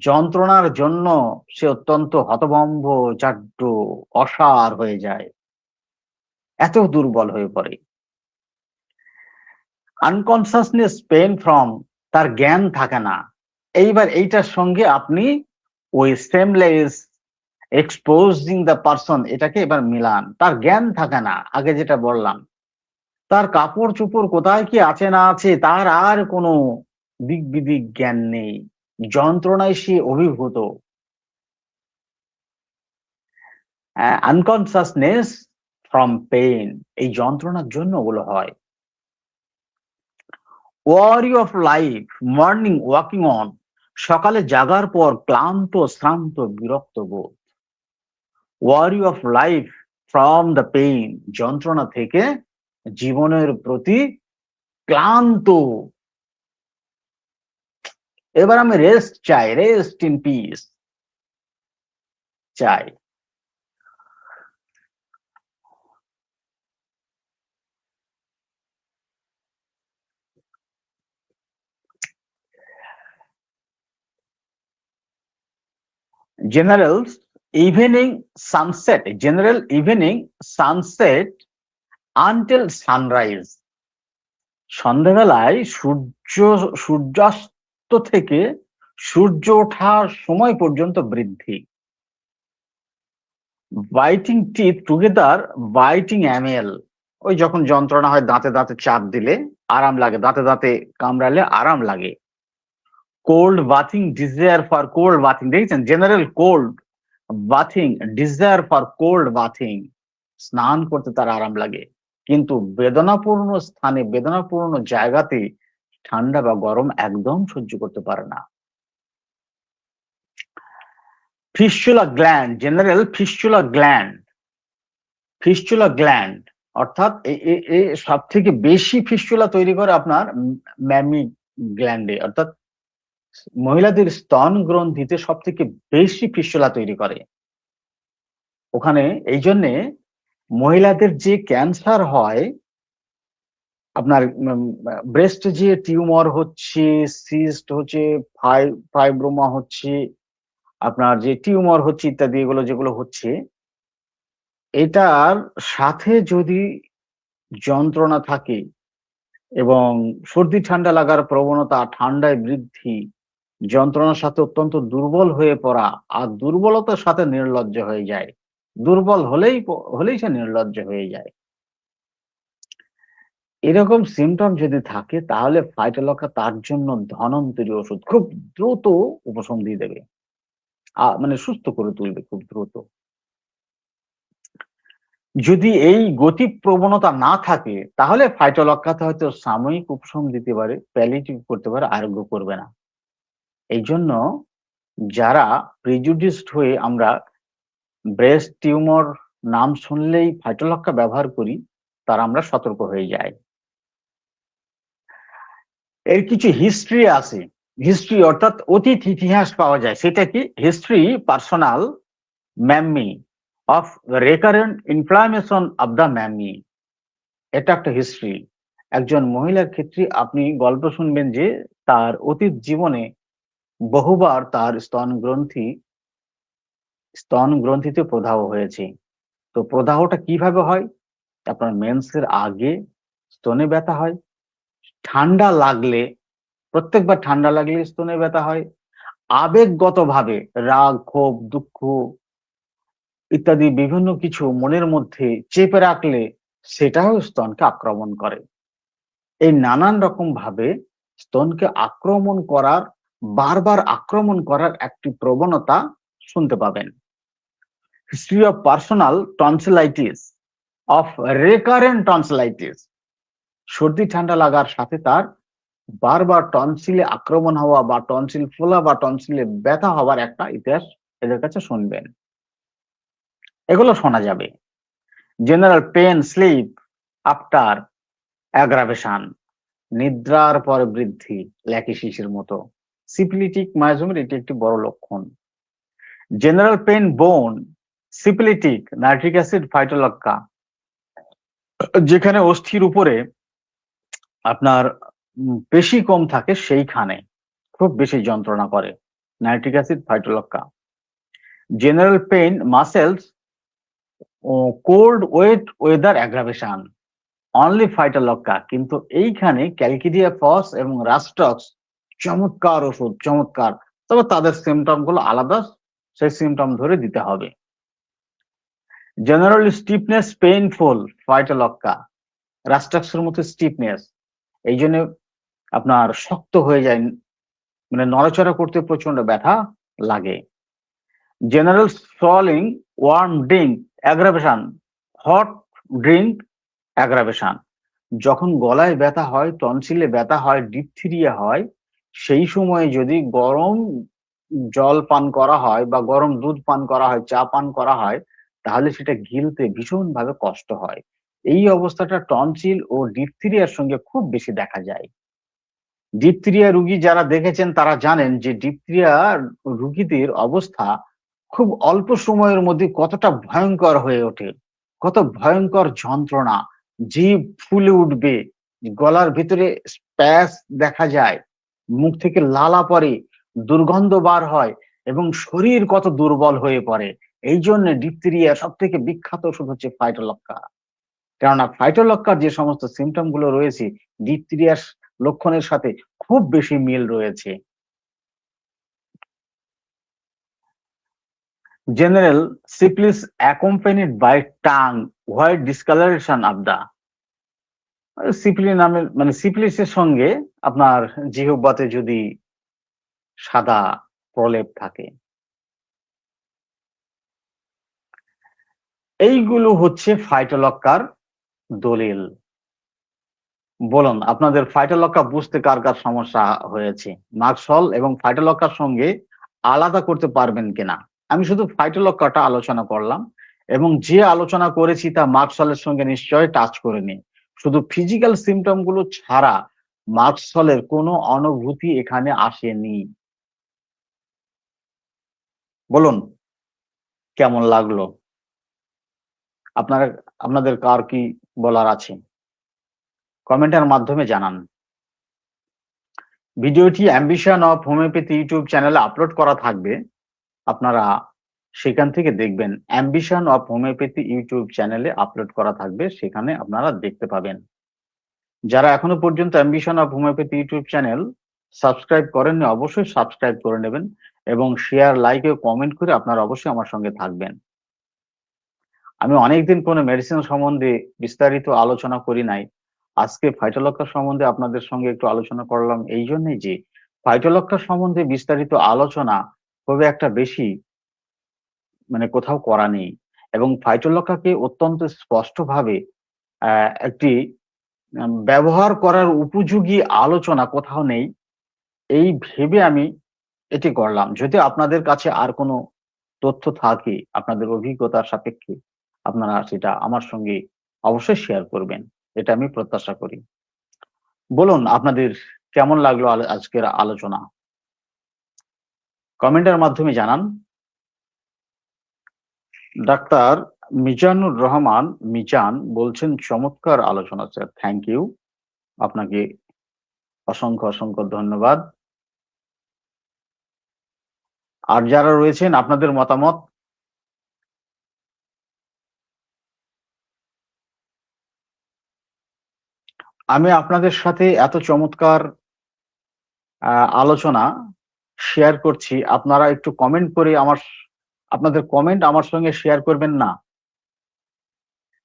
Speaker 1: যন্ত্রণার জন্য সে অত্যন্ত হতভম্ব, জাড্য, অসাড় হয়ে যায়, এত দুর্বল হয়ে পড়ে। আনকনসাসনেস, পেইন ফ্রম, তার জ্ঞান থাকে না। এইবার এইটার সঙ্গে আপনি ওই সেমলেস এক্সপোজিং দ্য পারসন, এটাকে এবার মিলান, তার জ্ঞান থাকে না, আগে যেটা বললাম, তার কাপড় চোপড় কোথায় কি আছে না আছে তার আর কোনো দিক বিদিক জ্ঞান নেই, যন্ত্রণায় সে অভিভূত। আনকনসাসনেস ফ্রম পেইন, এই যন্ত্রণার জন্য ওগুলো হয়। Weary of life morning waking on, সকালে জাগার পর ক্লান্ত, শ্রান্ত, বিরক্ত বোধ। Weary of life from the pain, যন্ত্রণা থেকে জীবনের প্রতি ক্লান্ত, এবার আমি রেস্ট চাই, রেস্ট ইন পিস চাই। General evening sunset, general evening sunset until sunrise, সন্ধ্যাবেলায় সূর্যাস্ত থেকে সূর্য ওঠার সময় পর্যন্ত বৃদ্ধি। Biting teeth together biting enamel, ওই যখন যন্ত্রণা হয় দাঁতে দাঁতে চাপ দিলে আরাম লাগে, দাঁতে দাঁতে কামড়ালে আরাম লাগে। Cold bathing desire for cold bathing, দেখেছেন general cold bathing desire for cold bathing, স্নান করতে তার আরাম লাগে, কিন্তু বেদনাপূর্ণ স্থানে বেদনাপূর্ণ জায়গাতে ঠান্ডা বা গরম একদম সহ্য করতে পারে না। Fistula gland, general fistula gland, fistula gland অর্থাৎ সব থেকে বেশি ফিস্চুলা তৈরি করে আপনার ম্যামি গ্ল্যান্ডে, অর্থাৎ মহিলাদের স্তন গ্রন্থিতে সব থেকে বেশি ফিস্চুলা তৈরি করে ওখানে। এই জন্যে মহিলাদের যে ক্যান্সার হয়, আপনার ব্রেস্ট যে টিউমার হচ্ছে, সিস্ট হচ্ছে, ফাইব্রোমা হচ্ছে, আপনার যে টিউমার হচ্ছে ইত্যাদি, এগুলো যেগুলো হচ্ছে, এটার সাথে যদি যন্ত্রণা থাকে এবং সর্দি ঠান্ডা লাগার প্রবণতা, ঠান্ডায় বৃদ্ধি, যন্ত্রণার সাথে অত্যন্ত দুর্বল হয়ে পড়া, আর দুর্বলতার সাথে নির্লজ্জ হয়ে যায়, দুর্বল হলেই সে নির্লজ্জ হয়ে যায়, এরকম সিমটম যদি থাকে তাহলে ফাইটোলকা তার জন্য ধন্বন্তরী ওষুধ খুব দ্রুত উপশম দিয়ে দেবে, মানে সুস্থ করে তুলবে খুব দ্রুত। যদি এই গতি প্রবণতা না থাকে তাহলে ফাইটোলক্কাতে হয়তো সাময়িক উপশম দিতে পারে, প্যালিয়েটিভ করতে পারে, আরোগ্য করবে না। এই জন্য যারা প্রিজুডিসড হয়ে আমরা ব্রেস্ট টিউমার নাম শুনলেই ফাইটোলক্কা ব্যবহার করি, তারা আমরা সতর্ক হয়ে যাই। এর কিছু হিস্ট্রি আছে, হিস্ট্রি অর্থাৎ অতীত ইতিহাস পাওয়া যায়। সেটা কি? History personal Mamy of recurrent inflammation of the Mamy, এটা একটা হিস্ট্রি। একজন মহিলার ক্ষেত্রে আপনি গল্প শুনবেন যে তার অতীত জীবনে বহুবার তার স্তন গ্রন্থিতে প্রদাহ হয়েছে। তো প্রদাহটা কিভাবে হয়? আপনার মেন্সের আগে স্তনে ব্যথা হয়, ঠান্ডা লাগলে, প্রত্যেকবার ঠান্ডা লাগলে স্তনে ব্যথা হয়, আবেগগত ভাবে রাগ, ক্ষোভ, দুঃখ ইত্যাদি বিভিন্ন কিছু মনের মধ্যে চেপে রাখলে সেটাও স্তনকে আক্রমণ করে। এই নানান রকম ভাবে স্তনকে আক্রমণ করার, বারবার আক্রমণ করার একটি প্রবণতা শুনতে পাবেন। History of personal tonsillitis of recurrent tonsillitis, সর্দি ঠান্ডা লাগার সাথে তার বারবার টনসিলে আক্রমণ হওয়া বা টনসিল ফোলা বা টনসিলে ব্যথা হওয়ার একটা ইতিহাস এদের কাছে শুনবেন, এগুলো শোনা যাবে। General pain sleep after aggravation, নিদ্রার পরে বৃদ্ধি, ল্যাকি শিশির মতো। সিপিলিটিক মায়োজোমের এটি একটি বড় লক্ষণ। জেনারেল পেন বোন, সিপিলিটিক নাইট্রিক অ্যাসিড ফাইটোলক্কা, যেখানে অস্থির উপরে আপনার পেশি কম থাকে সেইখানে খুব বেশি যন্ত্রণা করে, nitric acid phytolacca. General pain muscles cold weather aggravation, only phytolacca. কিন্তু এইখানে ক্যালকিডিয়া ফস এবং রাস্টক্স চমৎকার ওষুধ, চমৎকার, তবে তাদের সিমটম গুলো আলাদা, সেই সিমটম ধরে দিতে হবে। জেনারেল স্টিফনেস পেইনফুল ফাইটোলক্কা, রাস্টক্সের মতো স্টিফনেস, এই জন্য আপনার শক্ত হয়ে যায়, মানে নড়াচড়া করতে প্রচন্ড ব্যথা লাগে। General swallowing warm drink aggravation, hot drink aggravation, যখন গলায় ব্যথা হয়, টনসিলে ব্যথা হয়, ডিপথিরিয়া হয়, সেই সময় যদি গরম জল পান করা হয় বা গরম দুধ পান করা হয়, চা পান করা হয়, তাহলে সেটা গিলতে ভীষণ ভাবে কষ্ট হয়। এই অবস্থাটা টনসিল ও ডিপথিরিয়ার সঙ্গে খুব বেশি দেখা যায়। ডিপথিরিয়া রোগী যারা দেখেছেন তারা জানেন যে ডিপথিরিয়া রোগীদের অবস্থা খুব অল্প সময়ের মধ্যে কতটা ভয়ঙ্কর হয়ে ওঠে, কত ভয়ঙ্কর যন্ত্রণা, জিভ ফুলে উঠবে, গলার ভিতরে স্প্যাস দেখা যায়, মুখ থেকে লালা পড়ে, দুর্গন্ধ বার হয় এবং শরীর কত দুর্বল হয়ে পড়ে। এই জন্য ডিপথিরিয়া সব থেকে বিখ্যাত ওষুধ হচ্ছে ফাইটোলক্কা। কেননা ফাইটোলক্কার যে সমস্ত সিমটম গুলো রয়েছে ডিপথিরিয়ার লক্ষণের সাথে খুব বেশি মিল রয়েছে। General syphilis accompanied by tongue white discoloration of the সিপিলি নামে মানে সিফিলিসের সঙ্গে আপনার জিহ্বাতে যদি সাদা প্রলেপ থাকে, এইগুলো হচ্ছে ফাইটোলক্কার দলিল। বলুন আপনাদের ফাইটোলক্কা বুঝতে কার কার সমস্যা হয়েছে, মার্কসল এবং ফাইটোলক্কার সঙ্গে আলাদা করতে পারবেন কিনা। আমি শুধু ফাইটোলক্কাটা আলোচনা করলাম এবং যে আলোচনা করেছি তা মার্কসলের সঙ্গে নিশ্চয় টাচ করে নি। শুধু ফিজিক্যাল সিমটম গুলো ছাড়া মার্কসলের কোনো অনুভূতি এখানে আসেনি। বলুন কেমন লাগলো, আপনারা আপনাদের কার কি বলার আছে কমেন্টের মাধ্যমে জানান। ভিডিওটি অ্যাম্বিশন অফ হোমিওপ্যাথি ইউটিউব চ্যানেলে আপলোড করা থাকবে, আপনারা সেখান থেকে দেখবেন। অ্যাম্বিশন অফ হোমিওপ্যাথি ইউটিউব চ্যানেলে আপলোড করা থাকবে, সেখানে আপনারা দেখতে পাবেন। যারা এখনো পর্যন্ত ambition of homeopathy YouTube channel subscribe করেননি অবশ্যই সাবস্ক্রাইব করে নেবেন এবং শেয়ার লাইক ও কমেন্ট করে আপনারা অবশ্যই আমার সঙ্গে থাকবেন। আমি অনেকদিন কোনো মেডিসিন সম্বন্ধে বিস্তারিত আলোচনা করি নাই, আজকে ফাইটোলক্কা সম্বন্ধে আপনাদের সঙ্গে একটু আলোচনা করলাম এই জন্যই যে ফাইটোলক্কা সম্বন্ধে বিস্তারিত আলোচনা খুব একটা বেশি মানে কোথাও করা নেই এবং ফাইটোলক্কাকে অত্যন্ত স্পষ্টভাবে একটি ব্যবহার করার উপযোগী আলোচনা কোথাও নেই, এই ভেবে আমি এটি করলাম। যদি আপনাদের কাছে আর কোনো তথ্য থাকে আপনাদের অভিজ্ঞতার সাপেক্ষে আপনারা সেটা আমার সঙ্গে অবশ্যই শেয়ার করবেন, এটা আমি প্রত্যাশা করি। বলুন আপনাদের কেমন লাগলো আজকের আলোচনা, কমেন্টের মাধ্যমে জানান। ডাক্তার মিজানুর রহমান মিজান বলছেন চমৎকার আলোচনা স্যার, থ্যাংক ইউ, আপনাকে অসংখ্য অসংখ্য ধন্যবাদ। আর যারা রয়েছেন আপনাদের মতামত আমি আপনাদের সাথে এত চমৎকার আলোচনা শেয়ার করছি, আপনারা একটু কমেন্ট করে আপনাদের কমেন্ট আমার সঙ্গে শেয়ার করবেন না।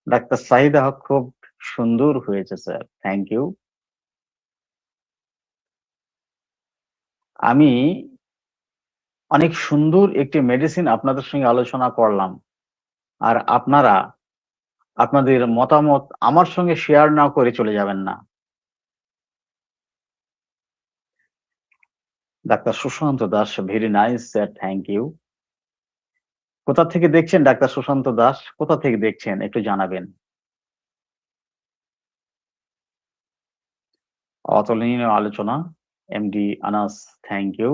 Speaker 1: ডাক্তার সাহিদা হক খুব সুন্দর হয়েছে স্যার, থ্যাংক ইউ। আমি অনেক সুন্দর একটি মেডিসিন আপনাদের সঙ্গে আলোচনা করলাম আর আপনারা আপনাদের মতামত আমার সঙ্গে শেয়ার না করে চলে যাবেন না। Doctor Sushanta Das very nice sir, thank you. কোথা থেকে দেখছেন ডাক্তার সুশান্ত দাস, কোথা থেকে দেখছেন একটু জানাবেন। অতুলনীয় আলোচনা MD Anas, thank you.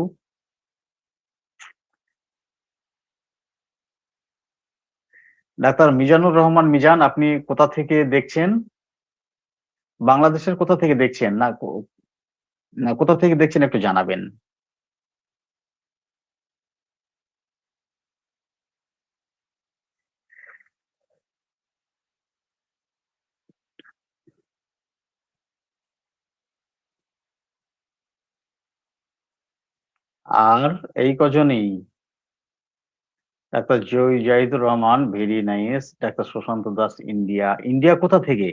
Speaker 1: Doctor Mizanur Rahman Mizan আপনি কোথা থেকে দেখছেন, বাংলাদেশের কোথা থেকে দেখছেন না কোথা থেকে দেখছেন একটু জানাবেন। আর এই কজনই, ডাক্তার জাহিদুর রহমান ভেরি নাইস। ডাক্তার সুশান্ত দাস ইন্ডিয়া, ইন্ডিয়া কোথা থেকে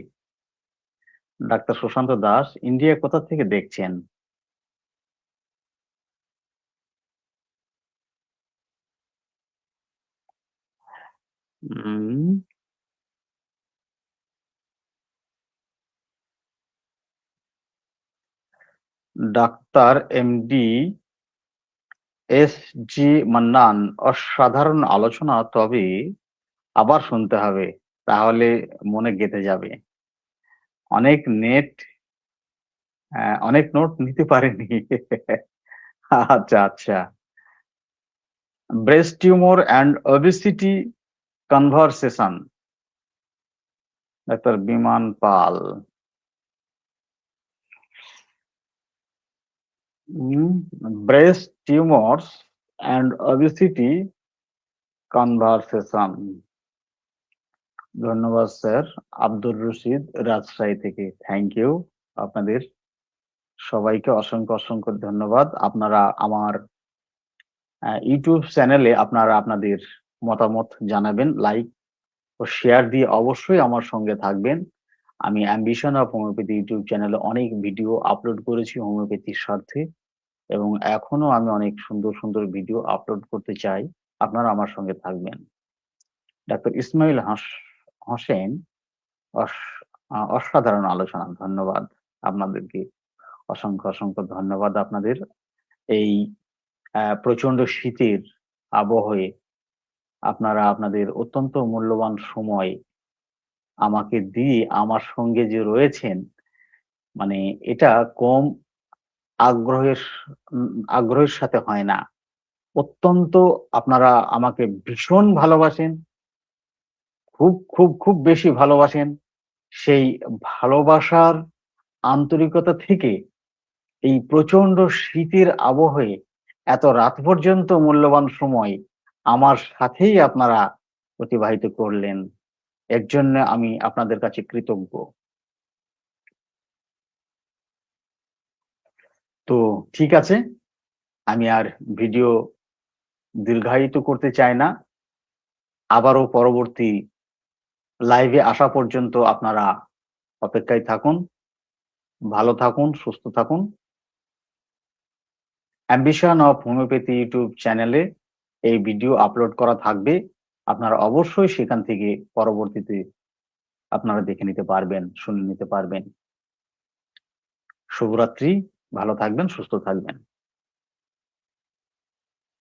Speaker 1: ডাক্তার সুশান্ত দাস, ইন্ডিয়া কোথা থেকে দেখছেন। ডাক্তার এমডি এস জি মান্নান, অসাধারণ আলোচনা, তবে আবার শুনতে হবে তাহলে মনে গেঁথে যাবে। অনেক নেট অনেক নোট নিতে পারেনি। আচ্ছা, আচ্ছা। Breast tumour and obesity conversation, ডাক্তার Biman Pal. Breast tumours and obesity conversation. ধন্যবাদ স্যার। আব্দুর রশিদ, রাজশাহী থেকে। Thank you. আপনাদের সবাইকে অসংখ্য অসংখ্য ধন্যবাদ। আপনারা আমার ইউটিউব চ্যানেলে আপনারা আপনাদের মতামত জানাবেন, লাইক ও শেয়ার দিয়ে অবশ্যই আমার সঙ্গে থাকবেন। আমি অ্যাম্বিশন অফ হোমিওপ্যাথি ইউটিউব চ্যানেলে অনেক ভিডিও আপলোড করেছি হোমিওপ্যাথির স্বার্থে, এবং এখনো আমি অনেক সুন্দর সুন্দর ভিডিও আপলোড করতে চাই। আপনারা আমার সঙ্গে থাকবেন। ডাক্তার ইসমাইল হোসেন, অসাধারণ আলোচনা। ধন্যবাদ আপনাদেরকে। অসংখ্য অসংখ্য ধন্যবাদ আপনাদের। এই প্রচন্ড শীতের আবহে আপনারা আপনাদের অত্যন্ত মূল্যবান সময় আমাকে দিয়ে আমার সঙ্গে যে রয়েছেন, মানে এটা কম আগ্রহের আগ্রহের সাথে হয় না। অত্যন্ত আপনারা আমাকে ভীষণ ভালোবাসেন। খুব, খুব, খুব বেশি ভালোবাসেন। সেই ভালোবাসার আন্তরিকতা থেকে এই প্রচন্ড শীতের আবহে এত রাত পর্যন্ত মূল্যবান সময় আমার সাথেই আপনারা অতিবাহিত করলেন। এর জন্য আমি আপনাদের কাছে কৃতজ্ঞ। তো ঠিক আছে, আমি আর ভিডিও দীর্ঘায়িত করতে চাই না। আবারও পরবর্তী লাইভে আসা পর্যন্ত আপনারা অপেক্ষায় থাকুন। ভালো থাকুন, সুস্থ থাকুন। অ্যাম্বিশন অফ হোমিওপ্যাথি ইউটিউব চ্যানেলে এই ভিডিও আপলোড করা থাকবে। আপনারা অবশ্যই সেখান থেকে পরবর্তীতে আপনারা দেখে নিতে পারবেন, শুনে নিতে পারবেন। শুভরাত্রি, ভালো থাকবেন, সুস্থ থাকবেন।